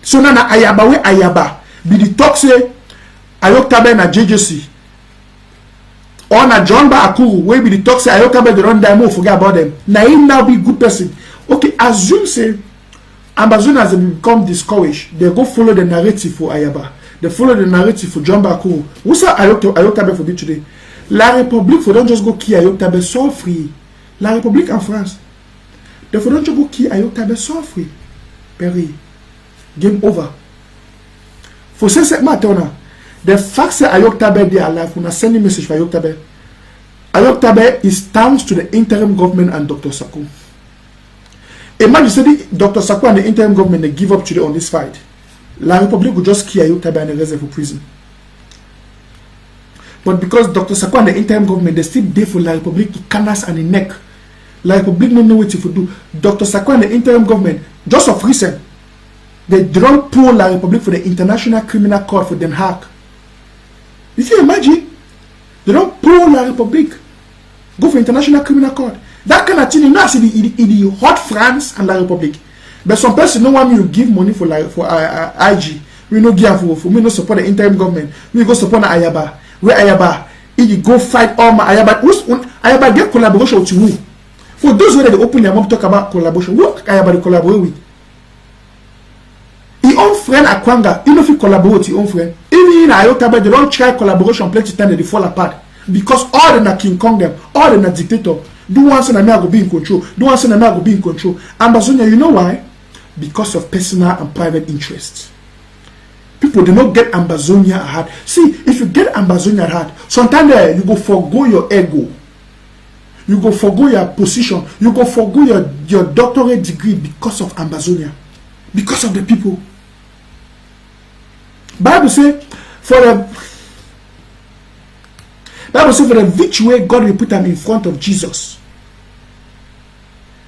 So now Ayaba we Ayaba be the talk say Ayok Tabe na JJC. Or na John Ba Akuru, where be the talk say Ayok Tabe they don't die more, forget about them. Now he now be good person. Okay, assume say Amazon has become discouraged. They go follow the narrative for Ayaba. They follow the narrative for John Ba Akuru. What's that Ayok Tabe for be today? La République for don't just go kill Ayok Tabe so free. La République en France. They for don't just go kill Ayok Tabe so free. Perry. Game over. For cette matin, the fact that Ayok Tabe they are alive, when I send a message for Ayok Tabe. Ayok Tabe is thanks to the interim government and Dr. Sako. Imagine say Dr. Sako and the interim government they give up today on this fight. La République will just kill Ayok Tabe and the reserve for prison. But because Dr. Sako and the interim government they still there for La République to canvas and the neck. La République no know what to do. Dr. Sako and the interim government just of recent they don't pull La République for the International Criminal Court for Den Haag. You can imagine? They don't pull La République. Go for International Criminal Court. That kind of thing, you know, it hot France and La République. But some person no want me to give money for IG. We no give for me no support the interim government. We go support the Ayaba. Where Ayaba, if go fight all my Ayaba. Ayaba get collaboration with who? For those who they open their mouth talk about collaboration, who Ayaba they collaborate with? His own friend Akwanga, he don't fit collaborate with his own friend. Even in Ayok Tabe, they don't try collaboration plenty time they fall apart. Because all them are King Kong them, all them are dictator. Do one say na me I go be in control. Do one say na me I go be in control. Ambazonia, you know why? Because of personal and private interests. People do not get Ambazonia at heart. See, if you get Ambazonia at heart, sometimes you go forgo your ego. You go forgo your position. You go forgo your doctorate degree because of Ambazonia. Because of the people. Bible say for the victory God will put them in front of Jesus.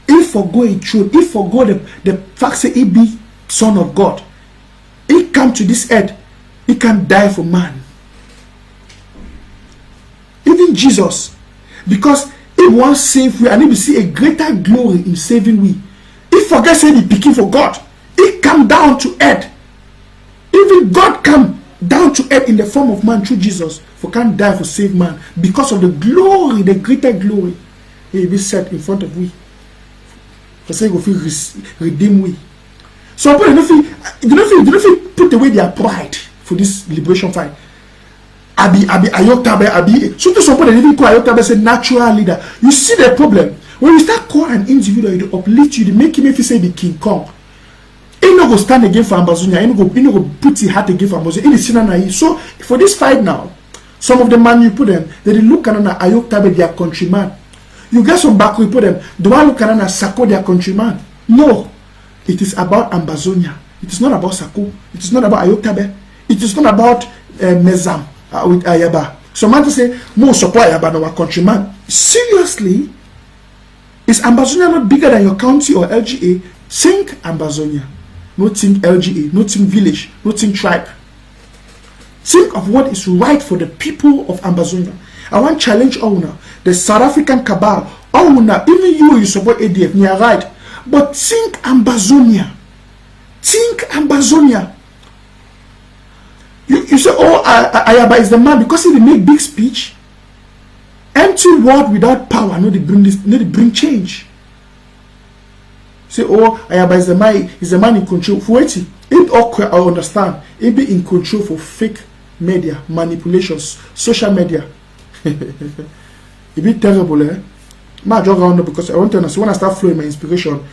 He forgo a truth. He forgo the fact that he be son of God. He come to this earth. He can die for man. Even Jesus, because he wants save we and he will see a greater glory in saving we. He forgets saying he picking for God. He come down to earth. Even God come down to earth in the form of man through Jesus. For can't die for save man. Because of the glory, the greater glory. He will be set in front of we. For say go feel redeem we. So people don't feel put away their pride for this liberation fight. Abi Ayok Tabe. So to some people they even call Ayok Tabe say natural leader. You see the problem. When you start calling an individual, you uplift you, they make him if you say the King Kong. He no go stand again for Ambazonia. He no go put his heart again for Ambazonia. He is sinana. So for this fight now, some of the man you put them, they look at Ayok Tabe their countryman. You get some back we put them. Do I look at Sako their countryman? No, it is about Ambazonia. It is not about Sako. It is not about Ayok Tabe. It is not about Mezam with Ayaba. Some man to say more support Ayaba than our countryman. Seriously, is Ambazonia not bigger than your county or LGA? Think Ambazonia. No think LGA, no think village, no think tribe. Think of what is right for the people of Ambazonia. I want to challenge owner, the South African cabal, owner, even you support ADF, you are right. But think Ambazonia. Think Ambazonia. You say, oh, Ayaba is the man because he make big speech. Empty word without power, no, they bring change. Say, oh, Ayaba is the man in control. For it, I understand. It be in control for fake media, manipulations, social media. It be terrible, eh? I jog around because I want to understand when I start flowing my inspiration,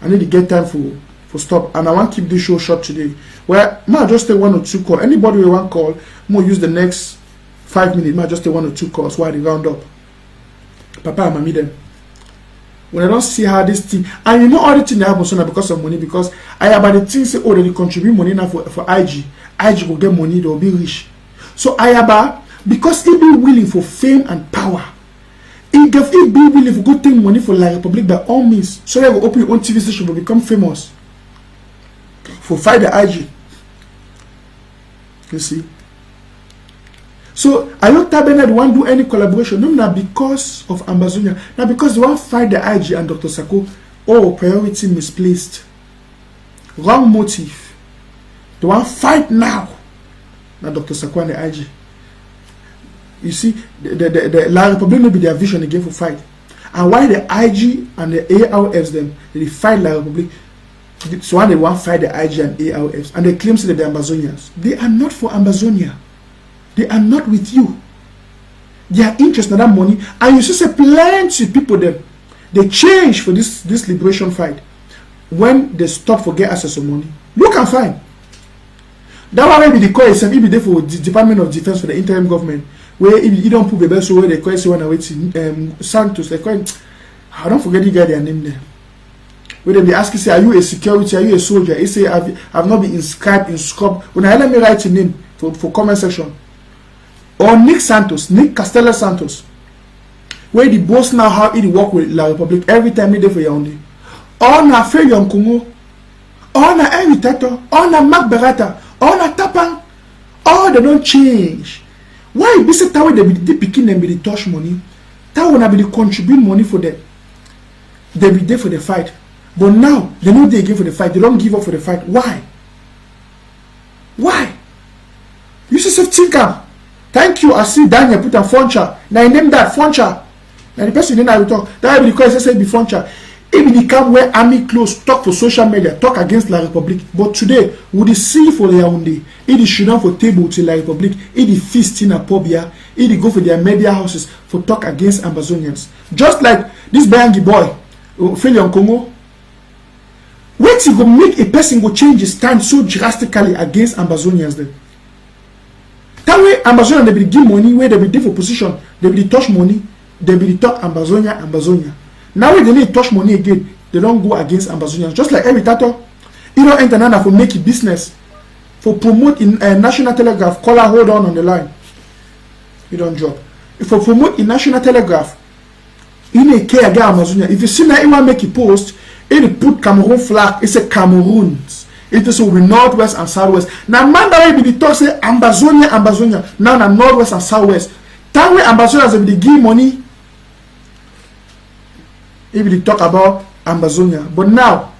I need to get time for stop. And I want to keep this show short today. Where I just take 1 or 2 calls. Anybody we want call, more use the next 5 minutes. I just take 1 or 2 calls while they round up. Papa and mommy them. When I don't see how this thing, and you know all the thing that happens now because of money, because I have the thing say, oh, they contribute money now for IG. IG will get money, they'll be rich. So Ayaba, because he be willing for fame and power, he be willing for good thing money for La Republic by all means. So you will open your own TV station will become famous. For fight the IG. You see? So Ayok Tabe want to do any collaboration, no, not because of Ambazonia, not because they want to fight the IG and Dr. Sako. Oh, priority misplaced. Wrong motive. They want to fight now. Not Dr. Sako and the IG. You see, the La Republic may be their vision again for fight. And why the IG and the ALFs them, they fight La Republic. So why they want to fight the IG and ALFs. And they claim that they're Ambazonians. They are not for Ambazonia. They are not with you. They are interested in that money. And you see plenty of people there. They change for this liberation fight. When they stop for get access to money. Look and find. That one maybe they call itself, it be there for the Department of Defense for the interim government. Where if you don't put the best way, they call it one waiting Santos. They call it, I don't forget the guy their name there. Where they ask you, say, are you a security, are you a soldier? He say, I've not been inscribed in scope. When I let me write your name for comment section. Or Nick Castella Santos, where the boss now how he work with La Republic every time he do for Yaoundé. Or na Felion Congo, or na Evitator, or na Mark Berata, or na Tapang, all they don't change. Why be say that way they be the picking them be the touch money? That one be the contribute money for them. They be there for the fight. But now they know they give for the fight, they don't give up for the fight. Why? Why? You see some thinker. Thank you. I see Daniel put a Foncha. Now I name that Foncha. Now the person then I will talk. That will be because I say be Foncha. If they come where army close, talk for social media, talk against La Republic. But today, would they see for the Yaoundé? If they should not for table to La Republic, if they feast in a pobia, if they go for their media houses for talk against Ambazonians. Just like this Bayangi boy, Felion Congo. When he go make a person go change his stand so drastically against Ambazonians then. That way, Ambazonian, they will give money, where they will give for position, they will touch money, they will talk Ambazonia. Now when they need touch money again, they don't go against Ambazonians. Just like every tato, you don't enter now for make a business, for promote in National Telegraph, caller hold on the line. You don't drop. If you promote in National Telegraph, you may care against Amazonia. If you see that you want to make a post, it put Cameroon flag, it's a Cameroons. It is over northwest and southwest. Now, man, that will be the talk say Ambazonia. Now, na northwest and southwest. That way, Ambazonians will be give money. If they talk about Ambazonia, but now,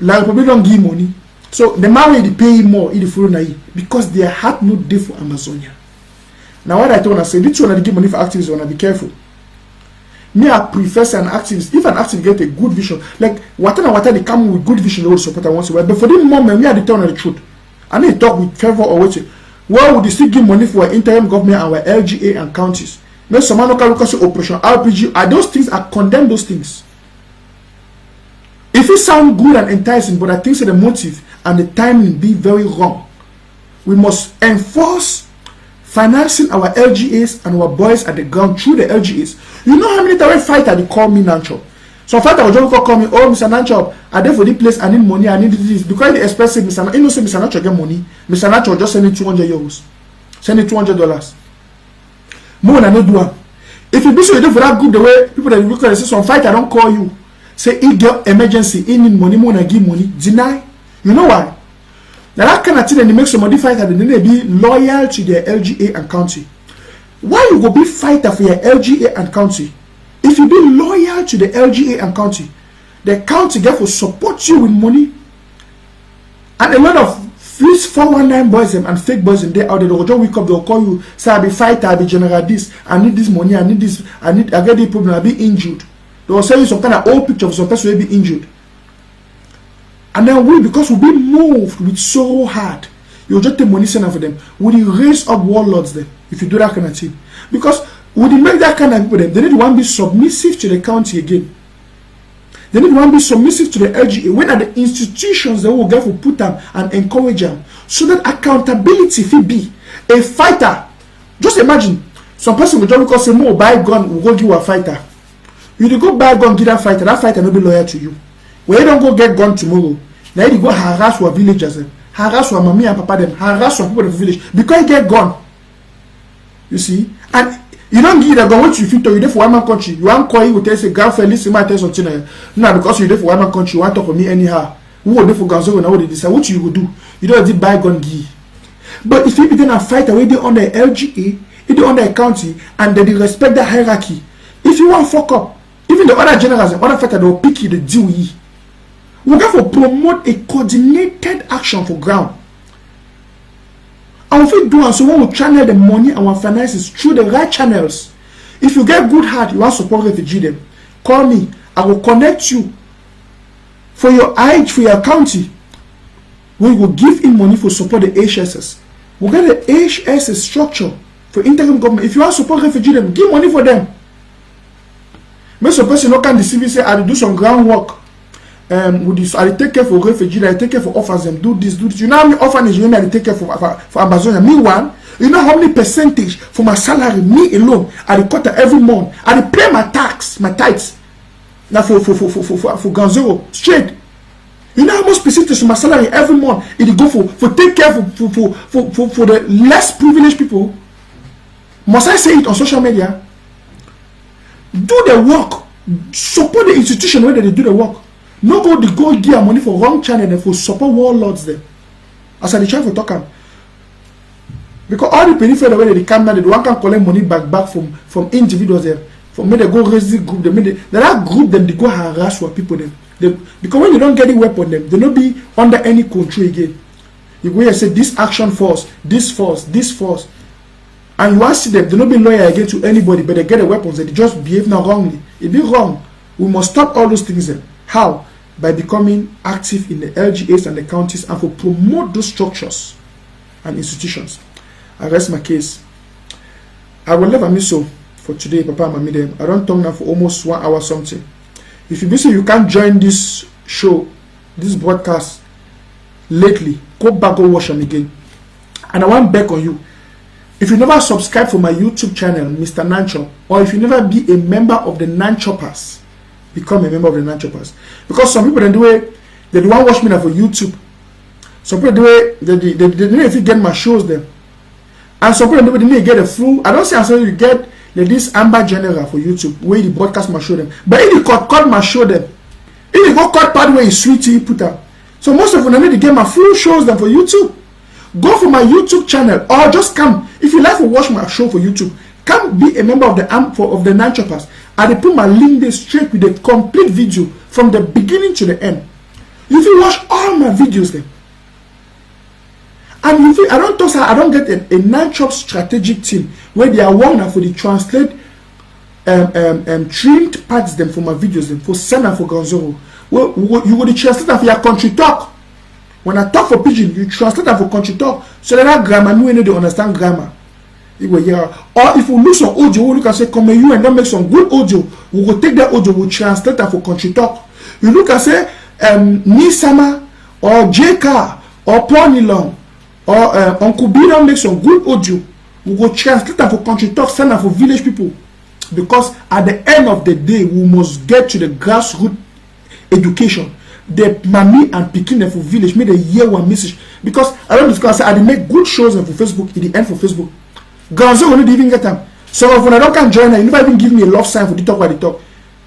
La Republic don't give money. So the man will pay more if they follow na because their heart no dey for Ambazonia. Now, what I want to say, this one they give money for activists, wanna be careful. Me, I prefer an activist. If an activist get a good vision, like whatever they come with good vision, they will support once in a while. But for the moment, we are the telling the truth. I need to talk with favor or what. Why would they still give money for our interim government and our LGA and counties? Maybe someone look at Operation RPG. Are those things? I condemn those things. If If it sound good and enticing, but I think the motive and the timing be very wrong. We must enforce financing our LGAs and our boys at the ground through the LGAs. You know how many times fighter they call me Nancho? Some fighter will just call me, oh Mr. Nancho, I there for this place, I need money, I need this. Because they express it, Mr. Nancho, you know, say Mr. Nancho get money. Mr. Nancho will just send me €200. Send me $200. More than I do one. If you be so you do for that group, the way people that look at it, say some fighter don't call you. Say he get emergency, he need money, more than give money. Deny. You know why? Now that kind of thing, and they make somebody fighter, then they be loyal to their LGA and county. Why you go be fighter for your LGA and county? If you be loyal to the LGA and county, the county get to support you with money. And a lot of these 419 boys and fake boys in there out there, they'll just wake up, they'll call you, say I be fighter, I be general this, I need this money, I need this, I get this problem, I be injured. They'll send you some kind of old picture of some person who will be injured. And then because we be moved with so hard, you'll just take money send for them. Will you raise up warlords then if you do that kind of thing? Because would you make that kind of people then? They need one be submissive to the county again. They need one be submissive to the LGA. When are the institutions that will get to put them and encourage them so that accountability will be a fighter. Just imagine some person will just because say more buy gun will go give you a fighter. You go buy a gun, give that fighter will be loyal to you. When you don't go get gun tomorrow, now you go harass your villagers, harass your mommy and papa them, harass your people in the village because you get gun. You see? And you don't give the gun what you fit to you there for one man country. You want call you will tell say girlfriend listen my tell something. Now because you there for one man country, you want to talk to me anyhow. Who will there for guns when what they decide what you will do? You don't have to buy gun give. But if you be then a fighter where they under LGA, if they under a county and they respect the hierarchy, if you want fuck up, even the other generals and other fighters they will pick you the deal with you. We have to promote a coordinated action for ground. And if we do and so when we channel the money and our finances through the right channels, if you get good heart, you want to support refugee them, call me. I will connect you for your age, for your county. We will give in money for support the HSS. We'll get the HSS structure for interim government. If you want to support refugee them, give money for them. Make some person not can deceive you say I will do some groundwork. With this, I take care for refugees, I take care for orphans, them do this. You know how many orphanages you I take care for Ambazonian? Me one, you know how many percentage for my salary, me alone, I cut every month. I pay my tax, my tithes. Now for Ganzero, straight. You know how much percentage for my salary every month it go for take care for the less privileged people? Must I say it on social media? Do the work. Support the institution where they do the work. No go the go give money for wrong channel and for support warlords them. As I try for talk because all the peripheral where they come now, they don't can collect money back from individuals there. For me they go raise the group, that group them they go harass what people them. Because when you don't get the weapon them, they not be under any control again. You go here and say this action force, this force. And you want to see them, they not be loyal again to anybody, but they get the weapons, they just behave now wrongly. It be wrong. We must stop all those things then. How? By becoming active in the LGAs and the counties and for promote those structures and institutions. I rest my case. I will never miss so for today, Papa and Mami them. I don't talk now for almost 1 hour something. If you be so you can't join this show, this broadcast lately, go back go watch them again. And I want back on you. If you never subscribe for my YouTube channel, Mr. Nancho, or if you never be a member of the Nanchoppers, become a member of the Nanchoppers. Because some people they don't watch me now for YouTube. Some people they don't even get my shows them. And some people they didn't get a full. I don't say you get this Amber General for YouTube where the broadcast my show them. But if you cut my show them, if you go cut part where you sweetie put up. So most of them need to get my full shows them for YouTube. Go for my YouTube channel or just come. If you like to watch my show for YouTube, come be a member of the Nanchoppers. I put my link there straight with the complete video from the beginning to the end. You will watch all my videos there. And you feel I don't get a Nanchop strategic team where they are one for the translate trained parts them for my videos them for Sena for Gonzoro. Well, you will translate for your country talk. When I talk for pidgin, you translate that for country talk. So that grammar, me know they understand grammar. It will hear. Or if we look some audio, we look and say, come here and don't make some good audio. We will take that audio, we translate that for country talk. You look and say, Nisama or JK or Ponilong or Uncle Bida make some good audio. We go translate them for country talk, send them for village people. Because at the end of the day, we must get to the grassroots education. The mommy and picking them for village made a year one message. Because I don't discuss, I make good shows for Facebook, in the end for Facebook. Ganzo will not even get them. Some of when I don't can join her, you never even give me a love sign for the talk while they talk.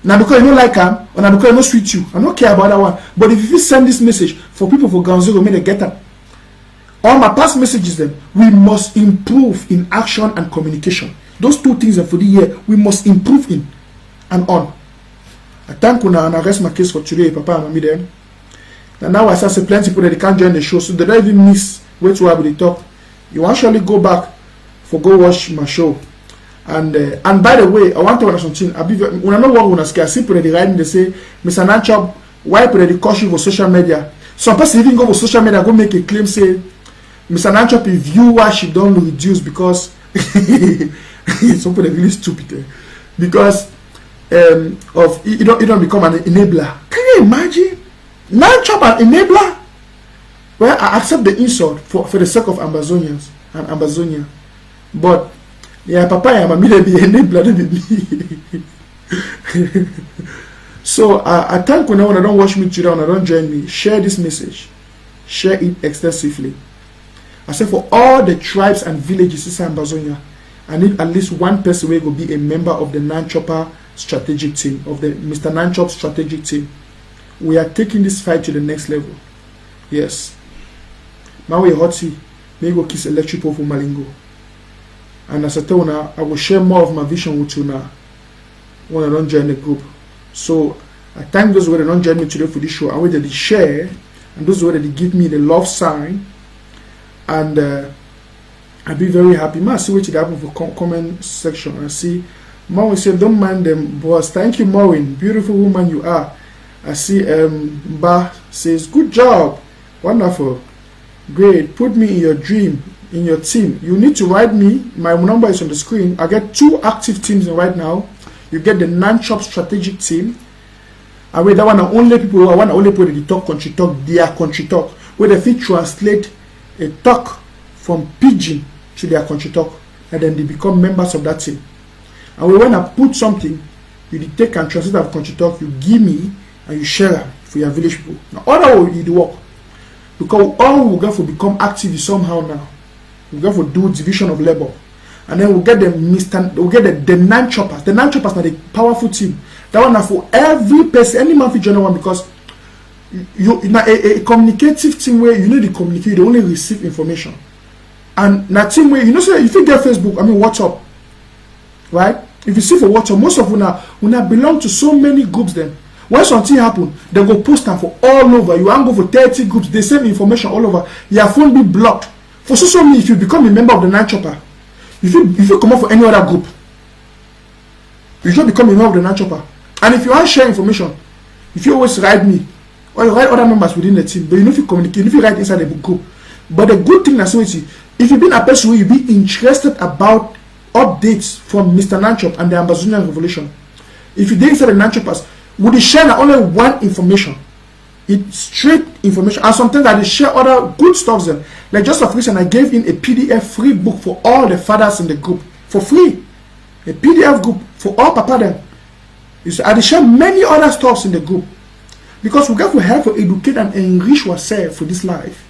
Now because you don't like them, or now because I don't sweet you, I don't care about that one. But if you send this message for people for Ganzo, will make they get them. All my past messages then, we must improve in action and communication. Those two things for the year, we must improve in and on. I thank you now and I rest my case for today, Papa and Mommy then. And now I say plenty people that they can't join the show, so they don't even miss where to have the talk. You actually go back for go watch my show. And by the way, I want to add something. When I know what when I see people that write, they say, Mr. Nanchop, why people that caution you for social media? Some person even go for social media, go make a claim, say, Mr. Nanchop, if viewership don't reduce because some people are really stupid. Because of you don't become an enabler. Can you imagine? Nanchop an enabler? Well, I accept the insult for the sake of Ambazonians and Ambazonia. But yeah, Papa and Mommy they be enabler, they be me. So I thank when I don't watch me today, when I don't join me, share this message. Share it extensively. I say for all the tribes and villages in Ambazonia, I need at least one person who will be a member of the Nanchopper strategic team, of the Mr. Nanchop strategic team. We are taking this fight to the next level. Yes. Now we're hot tea. May go kiss electric pole for Malingo. And as I tell you now, I will share more of my vision with you now when I don't join the group. So I thank those who don't join me today for this show. I want that they share, and those who they give me the love sign. And I'll be very happy. Ma see what it happen for comment section. I see Maureen say don't mind them boss. Thank you, Maureen. Beautiful woman you are. I see Ba says good job. Wonderful. Great. Put me in your dream, in your team. You need to write me. My number is on the screen. I get 2 active teams right now. You get the Nanchop strategic team. And wait, that one are only people who I want to only put the talk country talk, their country talk, where they fit translate a talk from pidgin to their country talk, and then they become members of that team. And when I put something, you take and translate that country talk, you give me and you share it for your village people. Now other will the work. Because all we go for become active somehow now. We go for do division of labor. And then we'll get the Nanchoppers. The Nanchoppers are the powerful team. That one are for every person, any man for join one, because you now a communicative team where you need to communicate, you only receive information. And that team where so if you get Facebook, I mean WhatsApp, right? If you see for WhatsApp, most of una belong to so many groups. Then when something happen, they go post them for all over. You want go for 30 groups, the same information all over. Your phone be blocked. For so many, if you become a member of the Nanchopper, if you come up for any other group, you should become a member of the Nanchopper. And if you want to share information, if you always write me, or you write other members within the team, but you know if you communicate, if you write inside the group. But the good thing is, if you've been a person who you be interested about updates from Mr. Nanchop and the Ambazonian revolution, if you did inside the Nanchoppers, would they share not only one information? It's straight information, and sometimes that they share other good stuff then. Like just of recent, I gave in a PDF free book for all the fathers in the group for free. A PDF group for all Papa them. I they share many other stuffs in the group. Because we got to help to educate and enrich ourselves for this life.